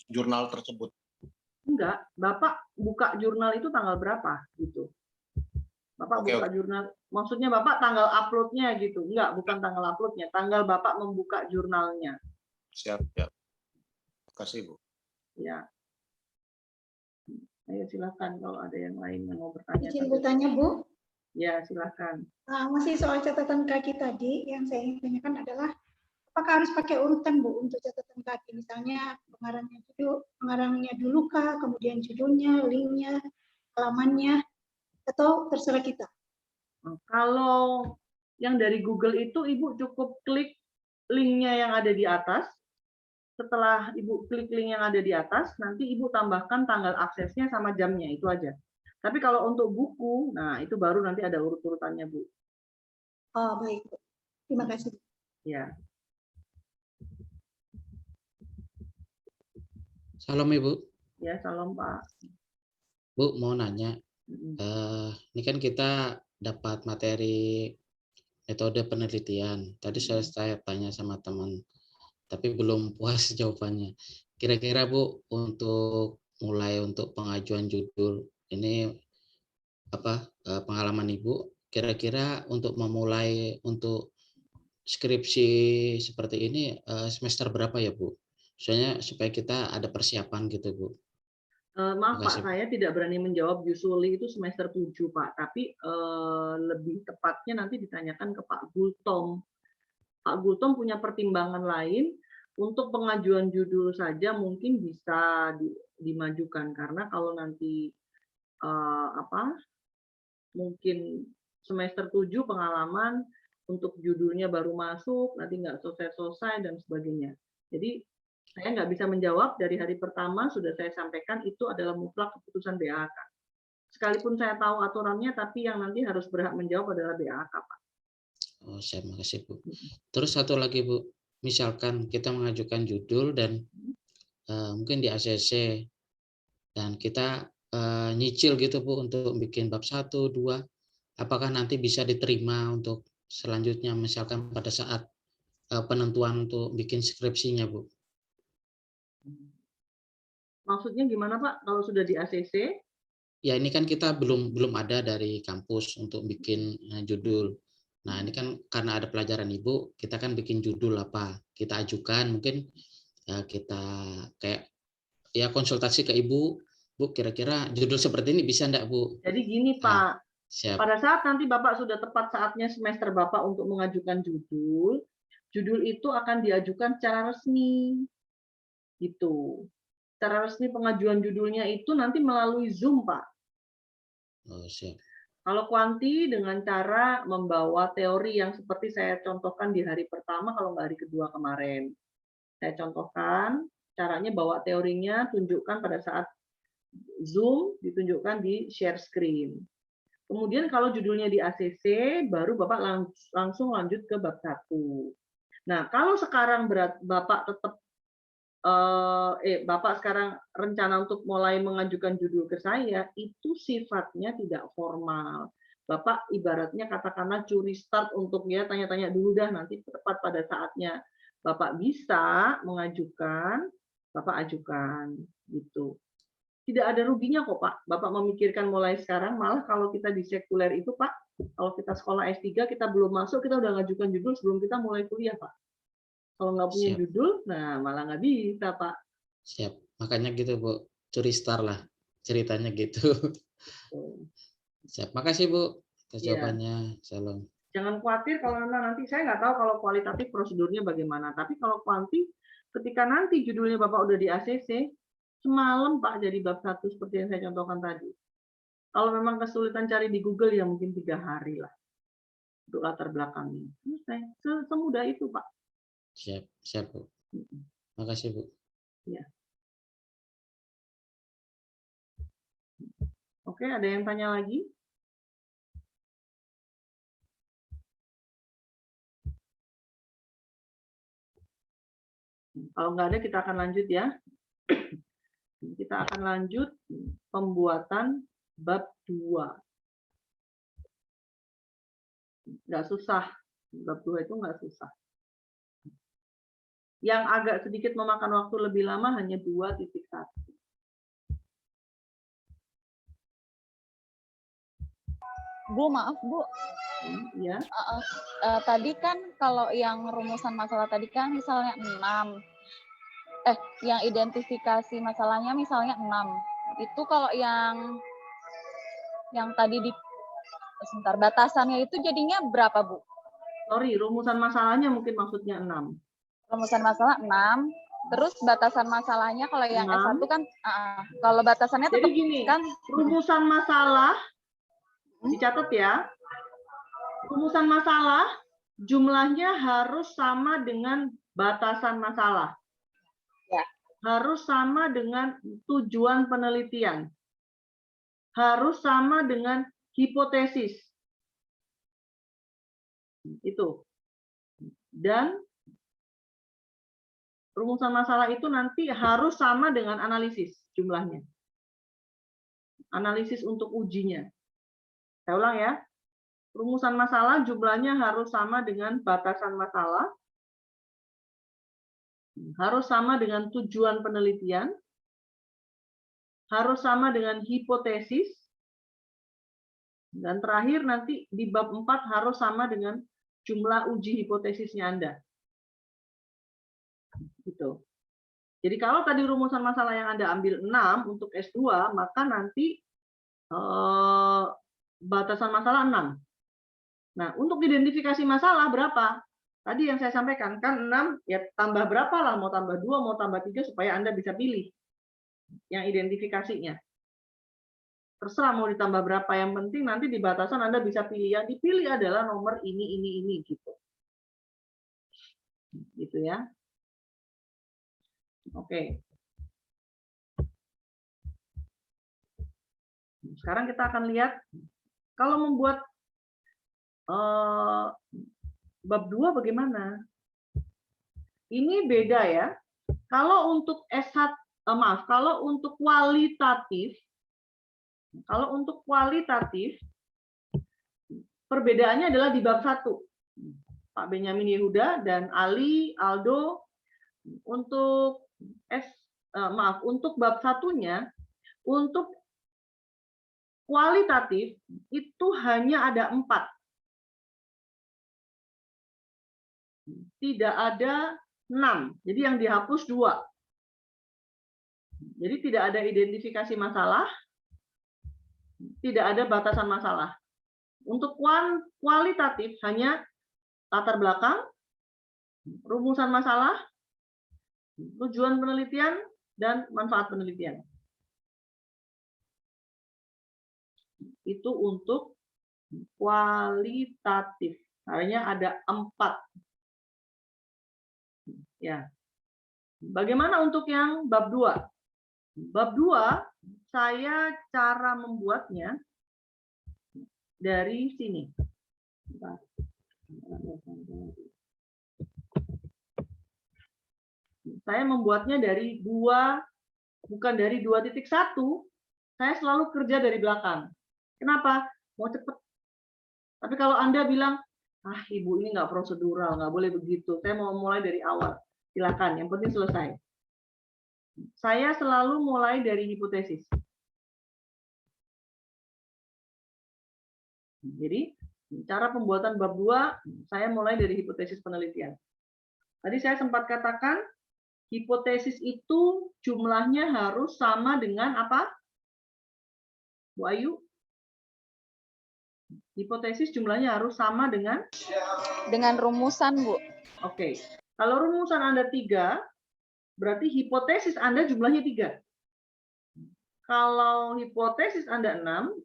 jurnal tersebut? Enggak, Bapak buka jurnal itu tanggal berapa gitu. Bapak buka jurnal, maksudnya Bapak tanggal uploadnya gitu. Enggak, bukan tanggal uploadnya, tanggal Bapak membuka jurnalnya. Siap, siap. Terima kasih, Bu. Ya. Ayo silakan kalau ada yang lain yang mau bertanya. Izin bertanya, Bu. Ya, silakan. Masih soal catatan kaki tadi, yang saya ingin tanyakan adalah apakah harus pakai urutan, Bu, untuk catatan kaki? Misalnya pengarangnya dulu kah, kemudian judulnya, linknya, halamannya, atau terserah kita? Kalau yang dari Google itu Ibu cukup klik linknya yang ada di atas. Setelah Ibu klik link yang ada di atas, nanti Ibu tambahkan tanggal aksesnya sama jamnya, itu aja. Tapi kalau untuk buku, nah itu baru nanti ada urut-urutannya, Bu. Oh, baik, Bu. Terima kasih. Ya. Salam Ibu. Ya, salam Pak. Bu, mau nanya. Ini kan kita dapat materi metode penelitian. Tadi saya tanya sama teman, tapi belum puas jawabannya. Kira-kira Bu, untuk mulai untuk pengajuan judul ini pengalaman Ibu, kira-kira untuk memulai untuk skripsi seperti ini semester berapa ya Bu? Soalnya supaya kita ada persiapan gitu Bu. Maaf Pak, saya tidak berani menjawab usually itu semester 7 Pak, tapi lebih tepatnya nanti ditanyakan ke Pak Gultom. Pak Gultom punya pertimbangan lain, untuk pengajuan judul saja mungkin bisa dimajukan, karena kalau nanti mungkin semester 7 pengalaman untuk judulnya baru masuk, nanti nggak selesai-selesai dan sebagainya. Jadi saya nggak bisa menjawab, dari hari pertama sudah saya sampaikan itu adalah mutlak keputusan BAK. Sekalipun saya tahu aturannya, tapi yang nanti harus berhak menjawab adalah BAK, Pak. Oh, saya makasih Bu. Terus satu lagi Bu, misalkan kita mengajukan judul dan mungkin di ACC dan kita nyicil gitu Bu untuk bikin bab 1, 2, apakah nanti bisa diterima untuk selanjutnya misalkan pada saat penentuan untuk bikin skripsinya Bu? Maksudnya gimana Pak? Kalau sudah di ACC? Ya ini kan kita belum ada dari kampus untuk bikin judul. Nah, ini kan karena ada pelajaran Ibu, kita kan bikin judul apa, kita ajukan, mungkin kita kayak ya konsultasi ke Ibu, Bu, kira-kira judul seperti ini bisa enggak, Bu? Jadi gini Pak, Siap. pada saat nanti Bapak sudah tepat saatnya semester Bapak untuk mengajukan judul, judul itu akan diajukan secara resmi. Gitu. Secara resmi pengajuan judulnya itu nanti melalui Zoom, Pak. Oh, siap. Kalau kuanti dengan cara membawa teori yang seperti saya contohkan di hari pertama, kalau nggak hari kedua kemarin. Saya contohkan, caranya bawa teorinya, tunjukkan pada saat Zoom, ditunjukkan di share screen. Kemudian kalau judulnya di ACC, baru Bapak langsung lanjut ke bab 1. Nah, kalau sekarang Bapak tetap Bapak sekarang rencana untuk mulai mengajukan judul ke saya, itu sifatnya tidak formal. Bapak ibaratnya katakanlah curi start untuk ya tanya-tanya dulu dah, nanti tepat pada saatnya Bapak bisa mengajukan, Bapak ajukan gitu. Tidak ada ruginya kok Pak, Bapak memikirkan mulai sekarang, malah kalau kita di sekuler itu Pak, kalau kita sekolah S3 kita belum masuk, kita udah ngajukan judul sebelum kita mulai kuliah Pak. Kalau nggak punya Siap. judul, nah malah nggak bisa, Pak. Siap. Makanya gitu, Bu. Curi star lah. Ceritanya gitu. Siap. Makasih, Bu. Atas jawabannya. Salam. Jangan khawatir kalau nanti, saya nggak tahu kalau kualitatif prosedurnya bagaimana. Tapi kalau kuanti, ketika nanti judulnya Bapak udah di ACC, semalam Pak jadi bab 1 seperti yang saya contohkan tadi. Kalau memang kesulitan cari di Google, ya mungkin 3 hari lah. Untuk latar belakangnya. Selesai. Semudah itu, Pak. Siap, siap, Bu. Makasih, Bu. Ya. Oke, ada yang tanya lagi? Kalau nggak ada, kita akan lanjut ya. Kita akan lanjut pembuatan bab 2. Nggak susah. Bab 2 itu nggak susah. Yang agak sedikit memakan waktu lebih lama hanya 2.1. Bu, maaf Bu. Ya. Tadi kan kalau yang rumusan masalah tadi kan misalnya 6. Yang identifikasi masalahnya misalnya 6. Itu kalau yang tadi sebentar, batasannya itu jadinya berapa, Bu? Sorry, rumusan masalahnya mungkin maksudnya 6. Rumusan masalah 6, terus batasan masalahnya kalau yang S1 kan, kalau batasannya tetap gini, kan rumusan masalah, dicatat ya, rumusan masalah jumlahnya harus sama dengan batasan masalah. Ya. Harus sama dengan tujuan penelitian. Harus sama dengan hipotesis. Itu. Dan rumusan masalah itu nanti harus sama dengan analisis jumlahnya. Analisis untuk ujinya. Saya ulang ya. Rumusan masalah jumlahnya harus sama dengan batasan masalah. Harus sama dengan tujuan penelitian. Harus sama dengan hipotesis. Dan terakhir nanti di bab 4 harus sama dengan jumlah uji hipotesisnya Anda. Gitu. Jadi kalau tadi rumusan masalah yang Anda ambil 6 untuk S2, maka nanti batasan masalah 6. Nah, untuk identifikasi masalah berapa? Tadi yang saya sampaikan, kan 6, ya tambah berapa lah, mau tambah 2, mau tambah 3, supaya Anda bisa pilih yang identifikasinya. Terserah mau ditambah berapa, yang penting nanti di batasan Anda bisa pilih. Yang dipilih adalah nomor ini, gitu. Gitu ya. Oke. Sekarang kita akan lihat kalau membuat bab 2 bagaimana. Ini beda ya. Kalau untuk S1, kalau untuk kualitatif, perbedaannya adalah di bab 1. Pak Benyamin Yehuda dan Ali, Aldo, untuk untuk bab 1-nya, untuk kualitatif itu hanya ada 4. tidak ada 6. Jadi yang dihapus 2. Jadi tidak ada identifikasi masalah, tidak ada batasan masalah. Untuk kualitatif hanya latar belakang, rumusan masalah, tujuan penelitian, dan manfaat penelitian. Itu untuk kualitatif. Hanya ada 4. Ya. Bagaimana untuk yang bab 2? Bab 2, saya cara membuatnya dari sini. Saya membuatnya dari 2, bukan dari 2.1. Saya selalu kerja dari belakang. Kenapa? Mau cepat. Tapi kalau Anda bilang, Ibu ini nggak prosedural, nggak boleh begitu. Saya mau mulai dari awal. Silakan, yang penting selesai. Saya selalu mulai dari hipotesis. Jadi, cara pembuatan bab 2, saya mulai dari hipotesis penelitian. Tadi saya sempat katakan, hipotesis itu jumlahnya harus sama dengan apa? Bu Ayu? Hipotesis jumlahnya harus sama dengan? Dengan rumusan, Bu. Oke. Kalau rumusan Anda 3, berarti hipotesis Anda jumlahnya 3. Kalau hipotesis Anda 6,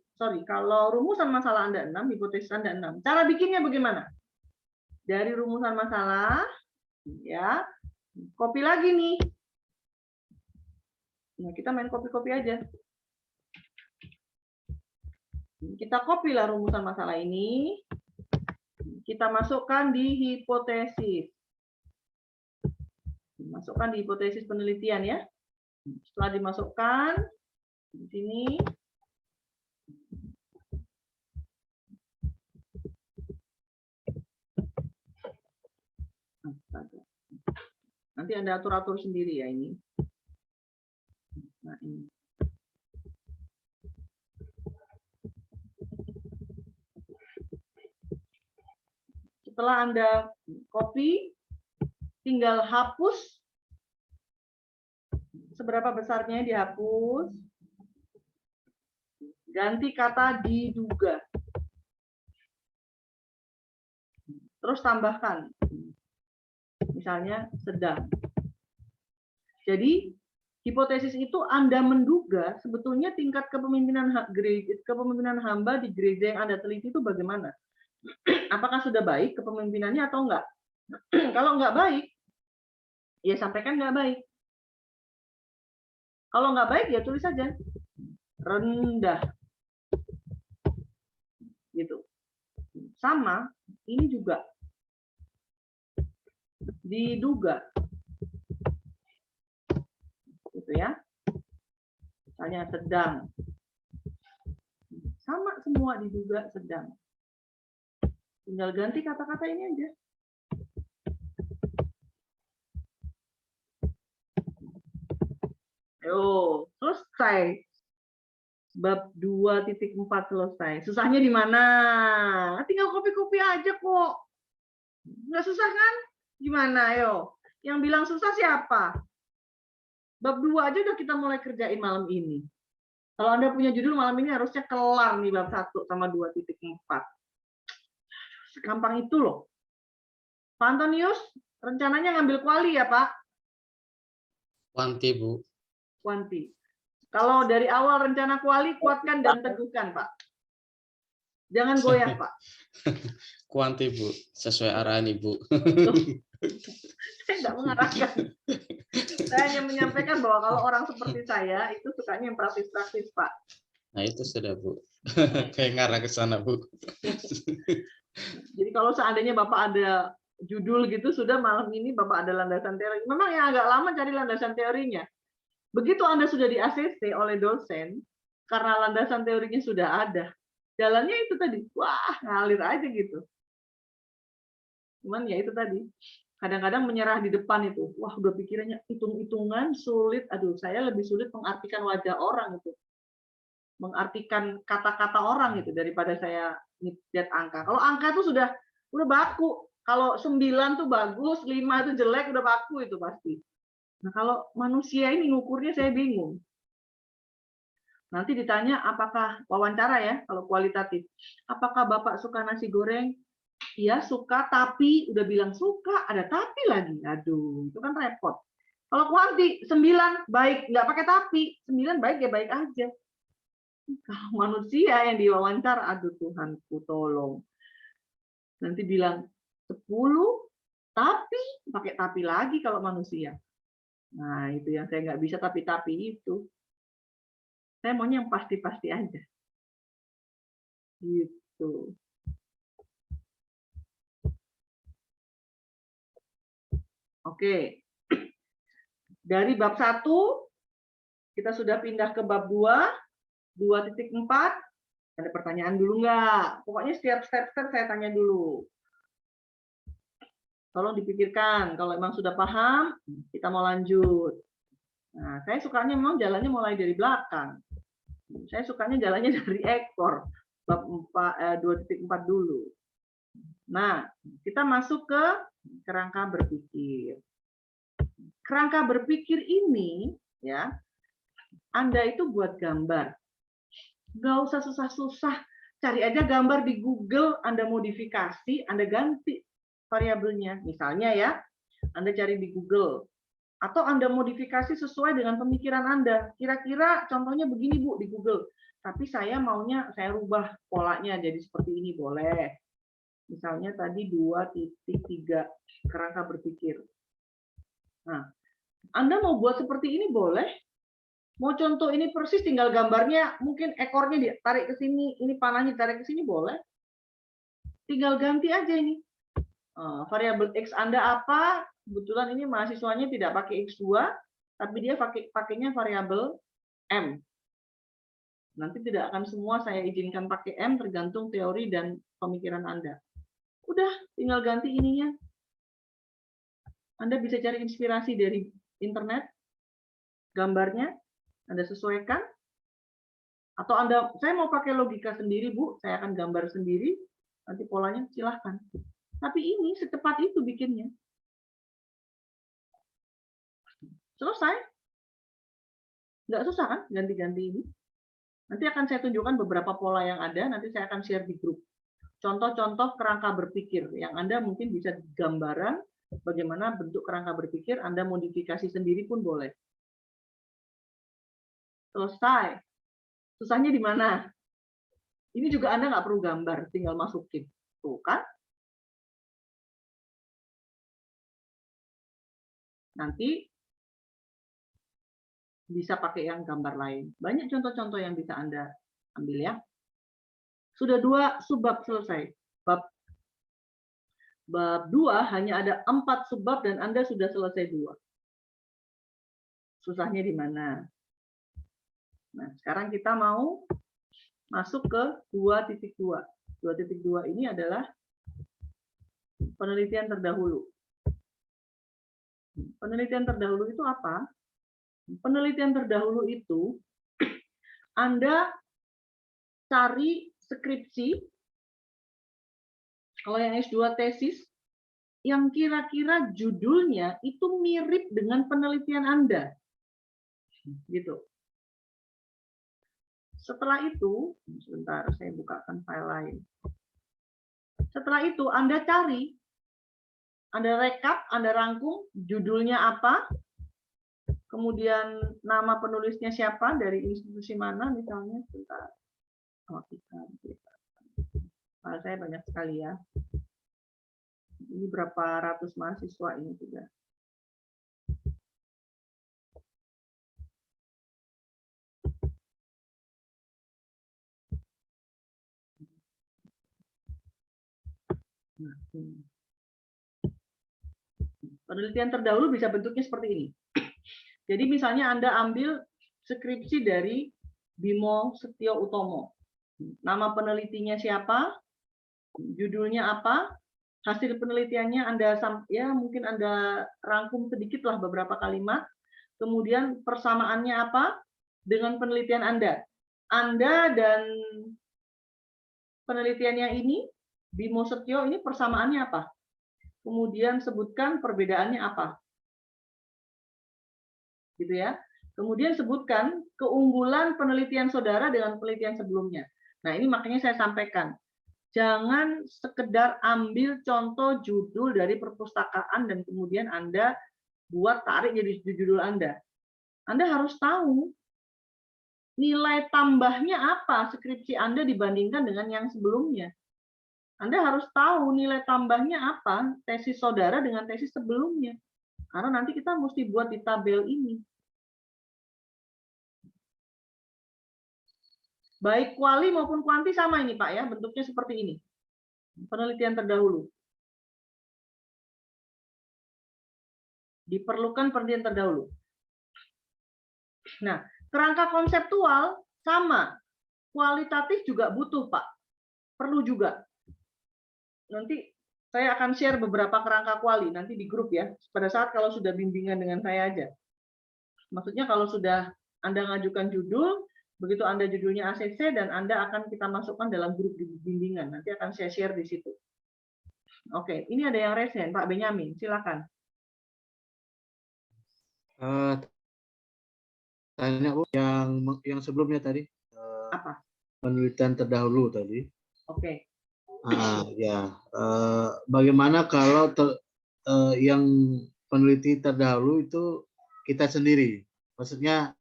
kalau rumusan masalah Anda 6, hipotesis Anda 6. Cara bikinnya bagaimana? Dari rumusan masalah, ya, copy lagi nih. Nah, kita main copy-copy aja. Kita copy lah rumusan masalah ini. Kita masukkan di hipotesis. Masukkan di hipotesis penelitian ya. Setelah dimasukkan di sini, nanti Anda atur-atur sendiri ya ini. Nah, ini. Setelah Anda copy, tinggal hapus. Seberapa besarnya dihapus. Ganti kata diduga. Terus tambahkan. Misalnya sedang. Jadi, hipotesis itu Anda menduga sebetulnya tingkat kepemimpinan hamba di gereja yang Anda teliti itu bagaimana. Apakah sudah baik kepemimpinannya atau enggak? Kalau enggak baik, ya sampaikan enggak baik. Kalau enggak baik, ya tulis saja rendah. Gitu. Sama, ini juga diduga. Gitu ya. Misalnya sedang. Sama semua diduga sedang. Tinggal ganti kata-kata ini aja. Ayo, selesai. Bab 2.4 selesai. Susahnya di mana? Tinggal copy-copy aja kok. Nggak susah kan? Gimana, ayo? Yang bilang susah siapa? Bab 2 aja udah kita mulai kerjain malam ini. Kalau Anda punya judul malam ini harusnya kelar nih bab 1 sama 2.4. Segampang itu loh. Pak Antonius, rencananya ngambil kuali ya, Pak? Kuanti, Bu. Kuanti. Kalau dari awal rencana kuali, kuatkan dan teguhkan, Pak. Jangan goyah, Pak. Kuanti, Bu. Sesuai arahan Ibu. Saya tidak mengarahkan. Saya hanya menyampaikan bahwa kalau orang seperti saya, itu sukanya yang praktis-praktis, Pak. Nah, itu sudah, Bu. Kayak ngarah ke sana, Bu. Jadi kalau seandainya Bapak ada judul gitu, sudah malam ini Bapak ada landasan teori. Memang yang agak lama cari landasan teorinya. Begitu Anda sudah di ACC oleh dosen, karena landasan teorinya sudah ada, jalannya itu tadi, wah ngalir aja gitu. Cuman ya itu tadi, kadang-kadang menyerah di depan itu, wah udah pikirannya hitung-hitungan sulit, aduh saya lebih sulit mengartikan wajah orang itu, mengartikan kata-kata orang itu daripada saya lihat angka. Kalau angka itu sudah baku, Kalau 9 tuh bagus, 5 itu jelek, udah baku itu pasti. Nah, kalau manusia ini ngukurnya saya bingung. Nanti ditanya apakah wawancara ya, kalau kualitatif. Apakah Bapak suka nasi goreng? Iya, suka, tapi udah bilang suka, ada tapi lagi. Aduh, itu kan repot. Kalau kuanti 9 baik, nggak pakai tapi. 9 baik ya baik aja. Kalau manusia yang diwawancara, aduh Tuhanku tolong. Nanti bilang 10 tapi pakai tapi lagi kalau manusia. Nah, itu yang saya nggak bisa tapi itu. Saya maunya yang pasti-pasti aja. Gitu. Oke. Dari bab 1 kita sudah pindah ke bab 2, 2.4. Ada pertanyaan dulu nggak? Pokoknya setiap step-step saya tanya dulu. Tolong dipikirkan. Kalau memang sudah paham, kita mau lanjut. Nah, saya sukanya memang jalannya mulai dari belakang. Saya sukanya jalannya dari ekor. Bab 2.4 dulu. Nah, kita masuk ke kerangka berpikir. Kerangka berpikir ini, ya, Anda itu buat gambar. Nggak usah susah-susah. Cari aja gambar di Google, Anda modifikasi, Anda ganti variabelnya. Misalnya ya, Anda cari di Google. Atau Anda modifikasi sesuai dengan pemikiran Anda. Kira-kira contohnya begini Bu di Google. Tapi saya maunya saya rubah polanya jadi seperti ini, boleh. Misalnya tadi 2.3 kerangka berpikir. Nah, Anda mau buat seperti ini boleh. Mau contoh ini persis tinggal gambarnya, mungkin ekornya ditarik ke sini, ini panahnya ditarik ke sini boleh. Tinggal ganti aja ini. Variabel X Anda apa? Kebetulan ini mahasiswanya tidak pakai X2, tapi dia pakainya variabel M. Nanti tidak akan semua saya izinkan pakai M, tergantung teori dan pemikiran Anda. Udah, tinggal ganti ininya. Anda bisa cari inspirasi dari internet, gambarnya, Anda sesuaikan. Atau saya mau pakai logika sendiri, Bu, saya akan gambar sendiri, nanti polanya silahkan. Tapi ini secepat itu bikinnya. Selesai. Nggak susah kan ganti-ganti ini. Nanti akan saya tunjukkan beberapa pola yang ada, nanti saya akan share di grup. Contoh-contoh kerangka berpikir yang Anda mungkin bisa gambaran bagaimana bentuk kerangka berpikir, Anda modifikasi sendiri pun boleh. Selesai. Susahnya di mana? Ini juga Anda nggak perlu gambar, tinggal masukin. Tuh kan? Nanti bisa pakai yang gambar lain. Banyak contoh-contoh yang bisa Anda ambil ya. Sudah 2 subbab selesai. Bab 2 hanya ada 4 subbab dan Anda sudah selesai 2. Susahnya di mana? Nah, sekarang kita mau masuk ke 2.2. 2.2 ini adalah penelitian terdahulu. Penelitian terdahulu itu apa? Penelitian terdahulu itu Anda cari skripsi, kalau yang S2 tesis, yang kira-kira judulnya itu mirip dengan penelitian Anda. Gitu. Setelah itu, sebentar saya bukakan file lain. Setelah itu Anda cari, Anda rekap, Anda rangkum judulnya apa, kemudian nama penulisnya siapa, dari institusi mana misalnya. Sebentar. Saya banyak sekali ya. Ini berapa ratus mahasiswa ini juga. Nah, penelitian terdahulu bisa bentuknya seperti ini. Jadi misalnya Anda ambil skripsi dari Bimo Setio Utomo. Nama penelitinya siapa, judulnya apa, hasil penelitiannya Anda ya mungkin Anda rangkum sedikit lah beberapa kalimat, kemudian persamaannya apa dengan penelitian Anda. Anda dan penelitiannya ini, Bimo Setio ini persamaannya apa? kemudian sebutkan perbedaannya apa. Gitu ya. Kemudian sebutkan keunggulan penelitian saudara dengan penelitian sebelumnya. Nah, ini makanya saya sampaikan. Jangan sekedar ambil contoh judul dari perpustakaan dan kemudian Anda buat tarik jadi judul Anda. Anda harus tahu nilai tambahnya apa skripsi Anda dibandingkan dengan yang sebelumnya. Anda harus tahu nilai tambahnya apa tesis saudara dengan tesis sebelumnya. Karena nanti kita mesti buat di tabel ini. Baik kuali maupun kuanti sama ini Pak ya, bentuknya seperti ini. Penelitian terdahulu. Diperlukan penelitian terdahulu. Nah, kerangka konseptual sama. Kualitatif juga butuh Pak. Perlu juga. Nanti saya akan share beberapa kerangka kuali nanti di grup ya. Pada saat kalau sudah bimbingan dengan saya aja. Maksudnya kalau sudah Anda ngajukan judul, begitu Anda judulnya ACC dan Anda akan kita masukkan dalam grup bimbingan. Nanti akan saya share di situ. Oke, ini ada yang resen, Pak Benyamin, silakan. Tanya Bu, yang sebelumnya tadi. Apa? Penelitian terdahulu tadi. Oke. Ya, bagaimana kalau yang peneliti terdahulu itu kita sendiri? Maksudnya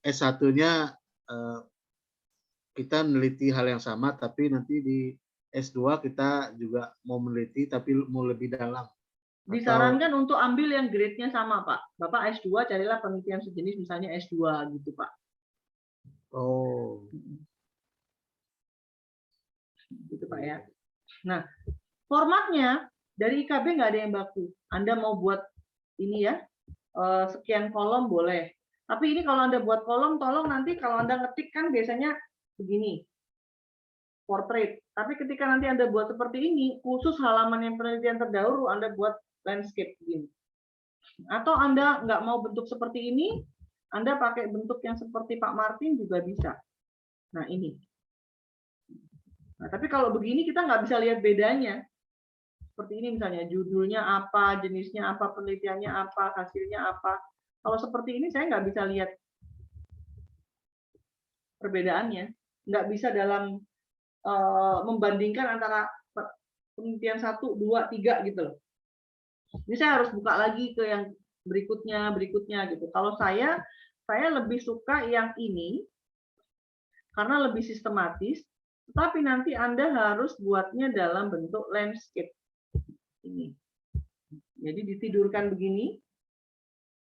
S1-nya kita meneliti hal yang sama, tapi nanti di S2 kita juga mau meneliti, tapi mau lebih dalam. Disarankan untuk ambil yang grade-nya sama, Pak. Bapak S2 carilah penelitian sejenis, misalnya S2 gitu, Pak. Oh. Gitu, Pak ya. Nah, formatnya dari IKB nggak ada yang baku. Anda mau buat ini ya, sekian kolom boleh. Tapi ini kalau Anda buat kolom, tolong nanti kalau Anda ngetik kan biasanya begini, portrait. Tapi ketika nanti Anda buat seperti ini, khusus halaman yang penelitian terdahulu, Anda buat landscape begini. Atau Anda nggak mau bentuk seperti ini, Anda pakai bentuk yang seperti Pak Martin juga bisa. Nah, ini. Nah, tapi kalau begini kita nggak bisa lihat bedanya. Seperti ini misalnya, judulnya apa, jenisnya apa, penelitiannya apa, hasilnya apa. Kalau seperti ini saya nggak bisa lihat perbedaannya. Nggak bisa dalam membandingkan antara penelitian 1, 2, 3 gitu loh. Ini saya harus buka lagi ke yang berikutnya gitu. Kalau saya lebih suka yang ini karena lebih sistematis, tetapi nanti Anda harus buatnya dalam bentuk landscape. Ini. Jadi ditidurkan begini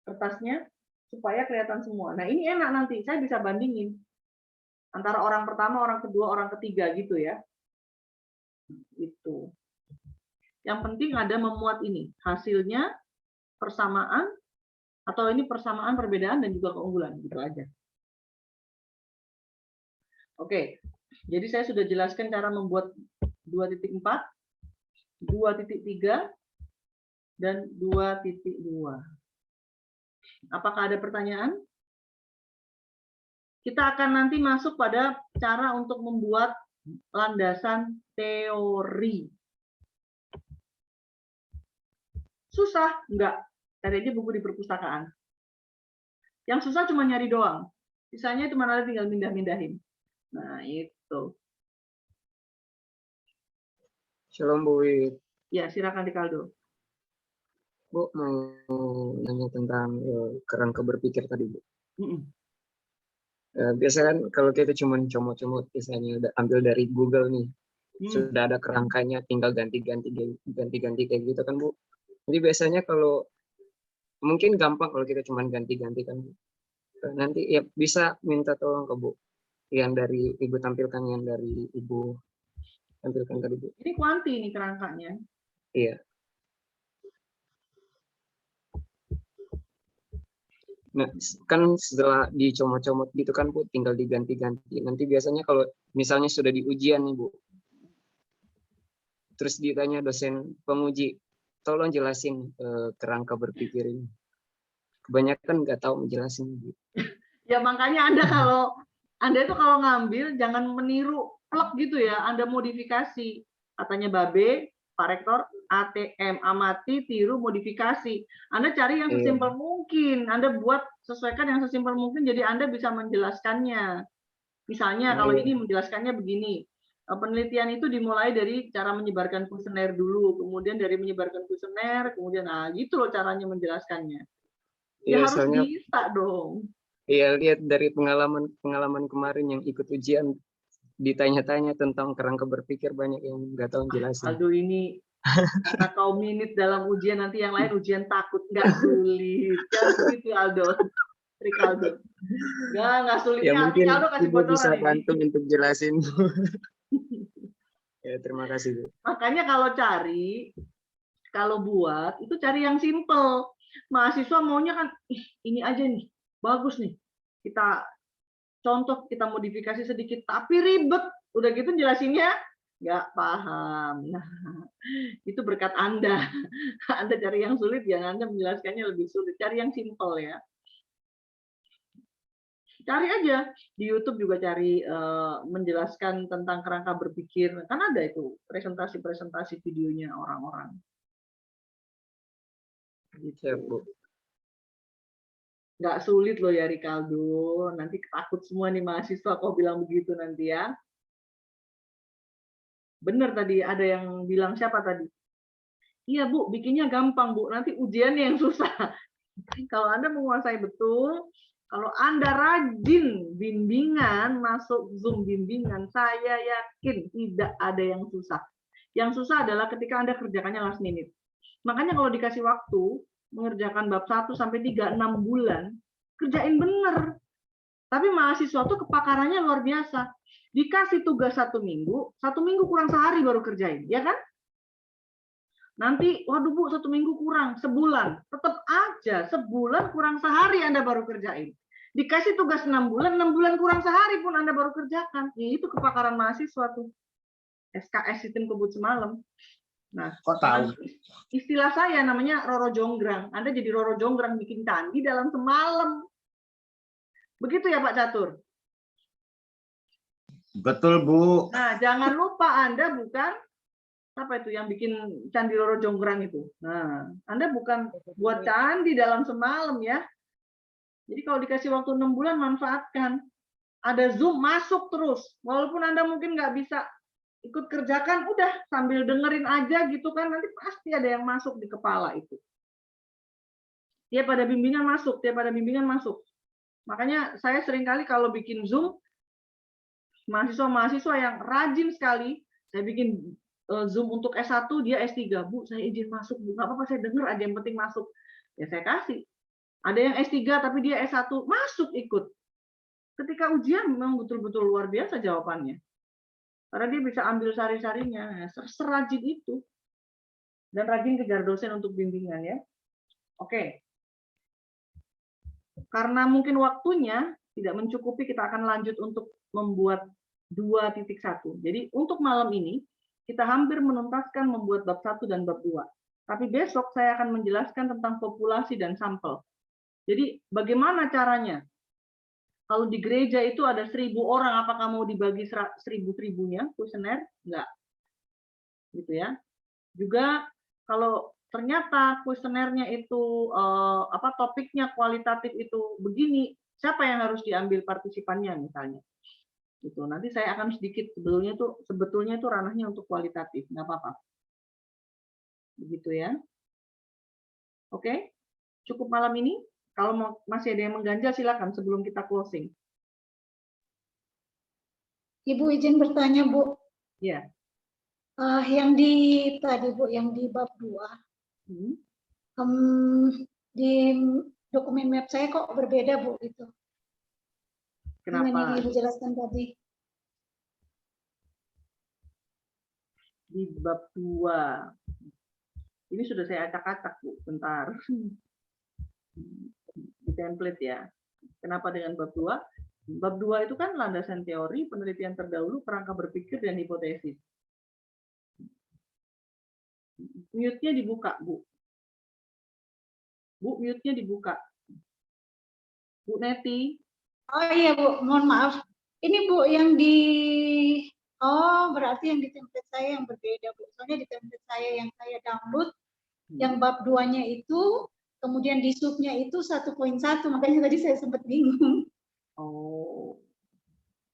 kertasnya supaya kelihatan semua. Nah, ini enak nanti saya bisa bandingin antara orang pertama, orang kedua, orang ketiga gitu ya. Itu. Yang penting ada memuat ini, hasilnya persamaan atau ini persamaan, perbedaan dan juga keunggulan gitu aja. Oke. Jadi saya sudah jelaskan cara membuat 2.4, 2.3 dan 2.2. Apakah ada pertanyaan? Kita akan nanti masuk pada cara untuk membuat landasan teori. Susah? Enggak. Cari aja buku di perpustakaan. Yang susah cuma nyari doang. Sisanya cuma ada tinggal mindah-mindahin. Nah, itu. Shalom Bu Wid. Ya, silakan Ricardo. Bu, mau nanya tentang kerangka berpikir tadi, Bu. Biasanya kan kalau kita cuma comot-comot, misalnya ambil dari Google nih, sudah ada kerangkanya, tinggal ganti-ganti kayak gitu kan, Bu. Jadi biasanya kalau mungkin gampang kalau kita cuma ganti-ganti kan, Bu. Nanti ya bisa minta tolong ke Bu, yang dari Ibu tampilkan, yang dari Ibu tampilkan tadi, Bu. Ini kuanti nih kerangkanya. Iya. Nah, kan setelah dicomot-comot gitu kan, Bu, tinggal diganti-ganti. Nanti biasanya kalau misalnya sudah di ujian nih, Bu, terus ditanya dosen penguji, tolong jelasin kerangka berpikir ini. Kebanyakan nggak tahu menjelasin. Bu. Ya makanya Anda itu kalau ngambil jangan meniru plek gitu ya, Anda modifikasi. Katanya Babe, Pak Rektor, ATM, amati, tiru, modifikasi. Anda cari yang Iya. sesimpel mungkin. Anda buat sesuaikan yang sesimpel mungkin, jadi Anda bisa menjelaskannya. Misalnya kalau Iya. ini menjelaskannya begini, penelitian itu dimulai dari cara menyebarkan kuesioner dulu, kemudian dari menyebarkan kuesioner, kemudian gitu loh caranya menjelaskannya. Ya Iya, harus soalnya bisa dong. iya lihat dari pengalaman kemarin yang ikut ujian ditanya-tanya tentang kerangka berpikir banyak yang nggak tahu jelasin. Aldo ini karena kau minit dalam ujian, nanti yang lain ujian takut, nggak sulit. Jangan begitu Aldo. Ricardo. Nggak sulit. Ya mungkin Ricardo kasih Ibu bisa bocoran ini. bantu untuk jelasin. Ya terima kasih Bu. Makanya kalau buat itu cari yang simple. Mahasiswa maunya kan, ini aja nih, bagus nih. Kita contoh, kita modifikasi sedikit, tapi ribet. Udah gitu jelasinnya nggak paham. Nah, itu berkat Anda. Anda cari yang sulit, jangan Anda menjelaskannya lebih sulit. Cari yang simple ya. Cari aja di YouTube juga cari menjelaskan tentang kerangka berpikir. Kan ada itu presentasi-presentasi videonya orang-orang. Gitu. Ya, Bu. Nggak sulit loh ya Ricardo. Nanti takut semua nih mahasiswa kau bilang begitu nanti ya. Bener tadi ada yang bilang, siapa tadi? Iya Bu, bikinnya gampang Bu, nanti ujiannya yang susah. Kalau Anda menguasai betul, kalau Anda rajin bimbingan, masuk Zoom bimbingan, saya yakin tidak ada yang susah. Yang susah adalah ketika Anda kerjakannya last minute. Makanya kalau dikasih waktu, mengerjakan bab 1 sampai 3, 6 bulan, kerjain bener. Tapi mahasiswa tuh kepakarannya luar biasa. Dikasih tugas 1 minggu kurang sehari baru kerjain, ya kan? Nanti, waduh Bu, 1 minggu kurang, sebulan. Tetap aja, sebulan kurang sehari Anda baru kerjain. Dikasih tugas 6 bulan kurang sehari pun Anda baru kerjakan. Ya, itu kepakaran mahasiswa tuh. SKS sistem kebut semalam. Nah, Kok tahu? Istilah saya namanya Roro Jonggrang. Anda jadi Roro Jonggrang bikin candi dalam semalam. Begitu ya Pak Catur? Betul Bu. Nah, jangan lupa Anda bukan apa itu yang bikin candi Roro Jonggrang itu. Nah, Anda bukan buat candi dalam semalam ya. Jadi kalau dikasih waktu 6 bulan, manfaatkan. Ada Zoom, masuk terus. Walaupun Anda mungkin nggak bisa ikut kerjakan, udah sambil dengerin aja gitu kan, nanti pasti ada yang masuk di kepala itu. Tiap ada bimbingan masuk. Makanya saya seringkali kalau bikin Zoom, mahasiswa-mahasiswa yang rajin sekali, saya bikin Zoom untuk S1, dia S3. Bu, saya izin masuk, Bu. Nggak apa-apa, saya denger aja, yang penting masuk. Ya saya kasih. Ada yang S3 tapi dia S1, masuk ikut. Ketika ujian memang betul-betul luar biasa jawabannya. Karena dia bisa ambil sari-sarinya, serajin itu. Dan rajin kejar dosen untuk bimbingan ya. Oke. Karena mungkin waktunya tidak mencukupi, kita akan lanjut untuk membuat 2.1. Jadi untuk malam ini, kita hampir menuntaskan membuat bab 1 dan bab 2. Tapi besok saya akan menjelaskan tentang populasi dan sampel. Jadi bagaimana caranya? Kalau di gereja itu ada 1.000 orang, apakah mau dibagi 1.000-1.000-nya kuesioner? Enggak. Gitu ya. Juga kalau ternyata kuesionernya itu topiknya kualitatif itu begini, siapa yang harus diambil partisipannya misalnya? Gitu. Nanti saya akan sedikit sebetulnya itu ranahnya untuk kualitatif, nggak apa-apa. Begitu ya. Oke, cukup malam ini. Kalau masih ada yang mengganjal, silakan sebelum kita closing. Ibu izin bertanya, Bu. Ya. Yang tadi Bu, yang di bab 2, di dokumen map saya kok berbeda Bu itu. Kenapa? Yang dijelaskan tadi. Di bab 2. Ini sudah saya acak-acak Bu, bentar. Di template ya. Kenapa dengan bab 2? Bab 2 itu kan landasan teori, penelitian terdahulu, kerangka berpikir, dan hipotesis. Mute-nya dibuka, Bu. Bu, mute-nya dibuka. Bu Neti. Oh iya, Bu. Mohon maaf. Ini Bu, yang di Oh, berarti yang di template saya yang berbeda, Bu. Soalnya di template saya yang saya download, yang bab 2-nya itu, kemudian di sub-nya itu 1.1, makanya tadi saya sempat bingung. Oh.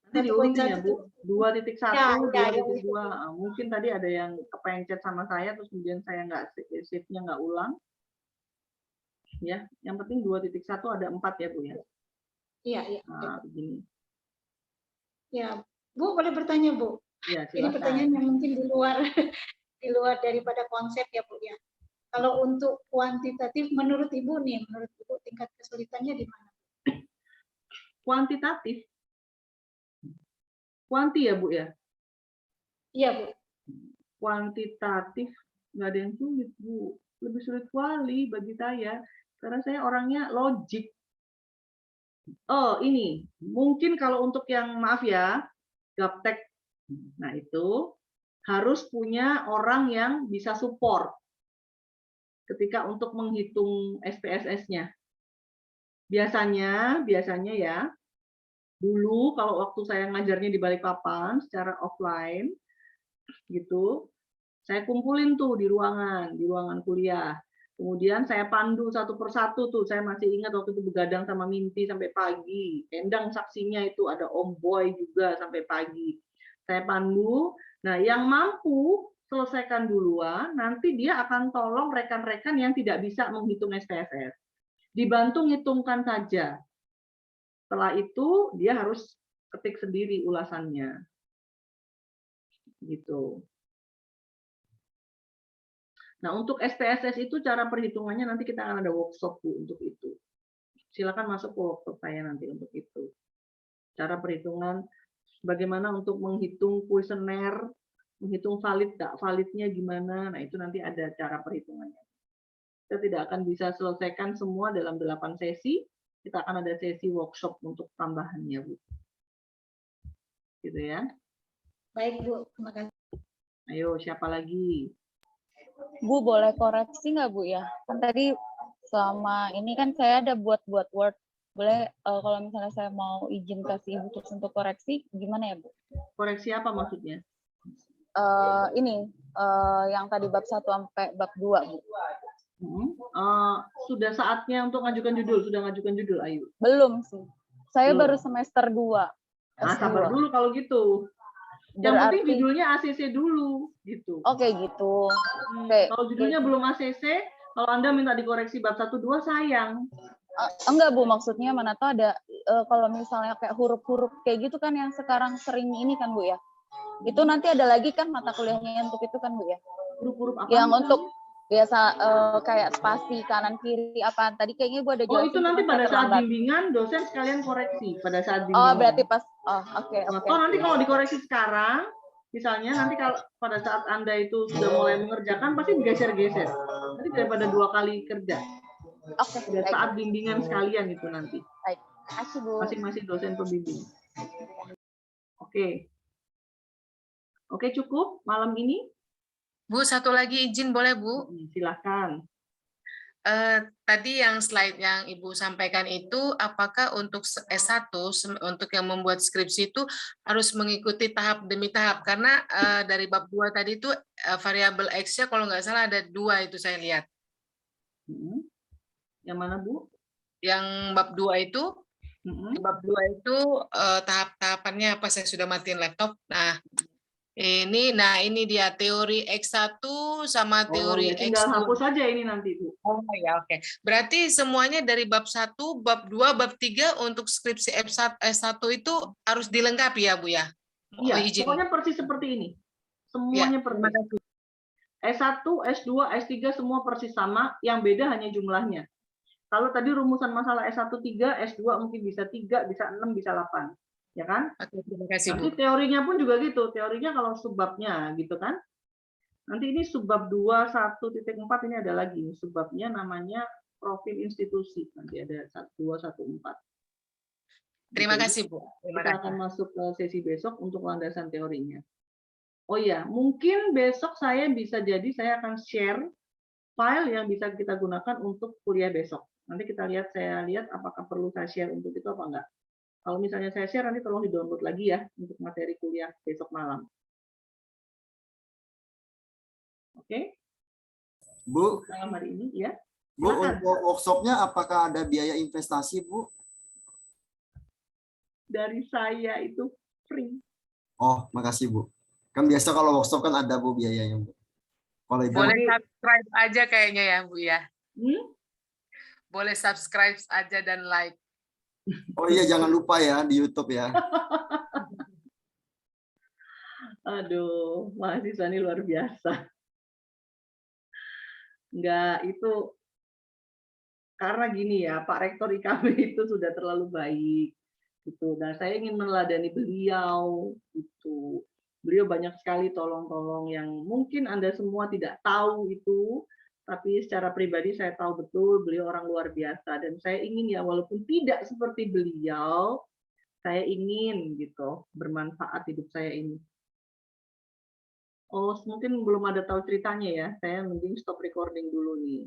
Nanti diurutin ya, Bu. 2.1, Ya, 2.2. Mungkin tadi ada yang kepencet sama saya, terus kemudian saya nggak save-nya nggak ulang. Ya, yang penting 2.1 ada 4 ya, Bu ya. Iya, iya. Nah, begini. Ya, Bu, boleh bertanya, Bu? Ya, Ini silakan. pertanyaan yang mungkin di luar daripada konsep ya, Bu ya. Kalau untuk kuantitatif, menurut Ibu tingkat kesulitannya di mana? Kuantitatif. Kuanti ya, Bu ya? Iya, Bu. Kuantitatif nggak ada yang sulit, Bu. Lebih sulit kuali bagi saya, karena saya orangnya logik. Oh, ini. Mungkin kalau untuk yang, maaf ya, gaptek. Nah, itu harus punya orang yang bisa support ketika untuk menghitung SPSS-nya. Biasanya ya, dulu kalau waktu saya ngajarnya di Balikpapan secara offline, gitu, saya kumpulin tuh di ruangan kuliah. Kemudian saya pandu satu persatu tuh, saya masih ingat waktu itu begadang sama Minti sampai pagi. Endang saksinya itu ada Om Boy juga sampai pagi. Saya pandu, nah yang mampu selesaikan duluan, nanti dia akan tolong rekan-rekan yang tidak bisa menghitung SPSS. Dibantu ngitungkan saja. Setelah itu dia harus ketik sendiri ulasannya. Gitu. Nah, untuk SPSS itu cara perhitungannya nanti kita akan ada workshop, Bu, untuk itu. Silakan masuk ke workshop saya nanti untuk itu. Cara perhitungan bagaimana untuk menghitung kuesioner, menghitung valid tak validnya gimana. Nah, itu nanti ada cara perhitungannya. Kita tidak akan bisa selesaikan semua dalam 8 sesi. Kita akan ada sesi workshop untuk tambahannya, Bu. Gitu ya. Baik, Bu. Terima kasih. Ayo, siapa lagi? Bu, boleh koreksi nggak, Bu ya? Kan tadi selama ini kan saya ada buat Word. Boleh kalau misalnya saya mau izin kasih Ibu terus untuk koreksi, gimana ya, Bu? Koreksi apa maksudnya? Ini yang tadi bab 1 sampai bab 2, Bu. Sudah saatnya untuk ngajukan judul. Sudah ngajukan judul, Ayu? Belum sih. Saya Belum. baru semester 2. Nah, sabar dulu kalau gitu. Yang penting judulnya ACC dulu, gitu. Oke, gitu. Oke. Kalau judulnya belum ACC, kalau Anda minta dikoreksi bab 1, 2, sayang. Enggak, Bu, maksudnya mana tuh ada kalau misalnya kayak huruf-huruf kayak gitu kan yang sekarang sering ini kan, Bu ya. Itu nanti ada lagi kan mata kuliahnya untuk itu kan, Bu ya. Huruf-huruf apa? Yang untuk biasa kayak spasi kanan kiri apa tadi kayaknya Bu ada jelasin. Oh, itu nanti pada saat bimbingan dosen sekalian koreksi pada saat bimbingan. Oh, berarti pas oke. Oh, nanti kalau dikoreksi sekarang, misalnya nanti kalau pada saat Anda itu sudah mulai mengerjakan pasti digeser-geser. Nanti daripada 2 kali kerja. Oke. Pada saat bimbingan sekalian itu nanti. Baik. Makasih, Bu. Masing-masing dosen pembimbing. Oke. Oke, cukup malam ini? Bu, satu lagi izin boleh, Bu? Silahkan. Tadi yang slide yang Ibu sampaikan itu, apakah untuk S1, untuk yang membuat skripsi itu harus mengikuti tahap demi tahap? Karena dari bab 2 tadi itu variabel X-nya kalau nggak salah ada 2 itu saya lihat. Yang mana, Bu? Yang bab 2 itu, bab 2 itu tahap-tahapannya apa? Saya sudah matiin laptop. Nah, ini dia teori X1 sama teori ya, tinggal X2. hapus saja ini nanti, Bu. Oh ya, oke. Berarti semuanya dari bab 1, bab 2, bab 3 untuk skripsi S1 itu harus dilengkapi ya, Bu ya? Iya, pokoknya persis seperti ini. Semuanya persis. S1, S2, S3 semua persis sama, yang beda hanya jumlahnya. Kalau tadi rumusan masalah S1 3, S2 mungkin bisa 3, bisa 6, bisa 8. Ya kan? Oke, terima kasih, Bu. Nanti teorinya pun juga gitu. Teorinya kalau subbabnya gitu kan. Nanti ini subbab 2 1.4 ini ada lagi. Subbabnya namanya profil institusi. Nanti ada 2 1 4. Terima kasih, Bu. Kita akan masuk ke sesi besok untuk landasan teorinya. Oh iya, mungkin besok saya akan share file yang bisa kita gunakan untuk kuliah besok. Nanti saya lihat apakah perlu saya share untuk itu apa enggak. Kalau misalnya saya share, nanti tolong di-download lagi ya untuk materi kuliah besok malam. Oke? Bu, Malam hari ini, ya. Bu, Silakan. untuk workshopnya apakah ada biaya investasi, Bu? Dari saya itu free. Oh, makasih, Bu. Kan biasa kalau workshop kan ada, Bu, biayanya, Bu. Kalau itu, Boleh subscribe aja kayaknya ya Bu ya. Boleh subscribe aja dan like. oh iya, jangan lupa ya di YouTube ya. Aduh, mahasiswa ini luar biasa. Enggak, itu karena gini ya, Pak Rektor IKB itu sudah terlalu baik. Gitu. Dan saya ingin meneladani beliau. Gitu. Beliau banyak sekali tolong-tolong yang mungkin Anda semua tidak tahu itu, tapi secara pribadi saya tahu betul beliau orang luar biasa. Dan saya ingin ya, walaupun tidak seperti beliau, saya ingin gitu bermanfaat hidup saya ini. Oh, mungkin belum ada tahu ceritanya ya. Saya mending stop recording dulu nih.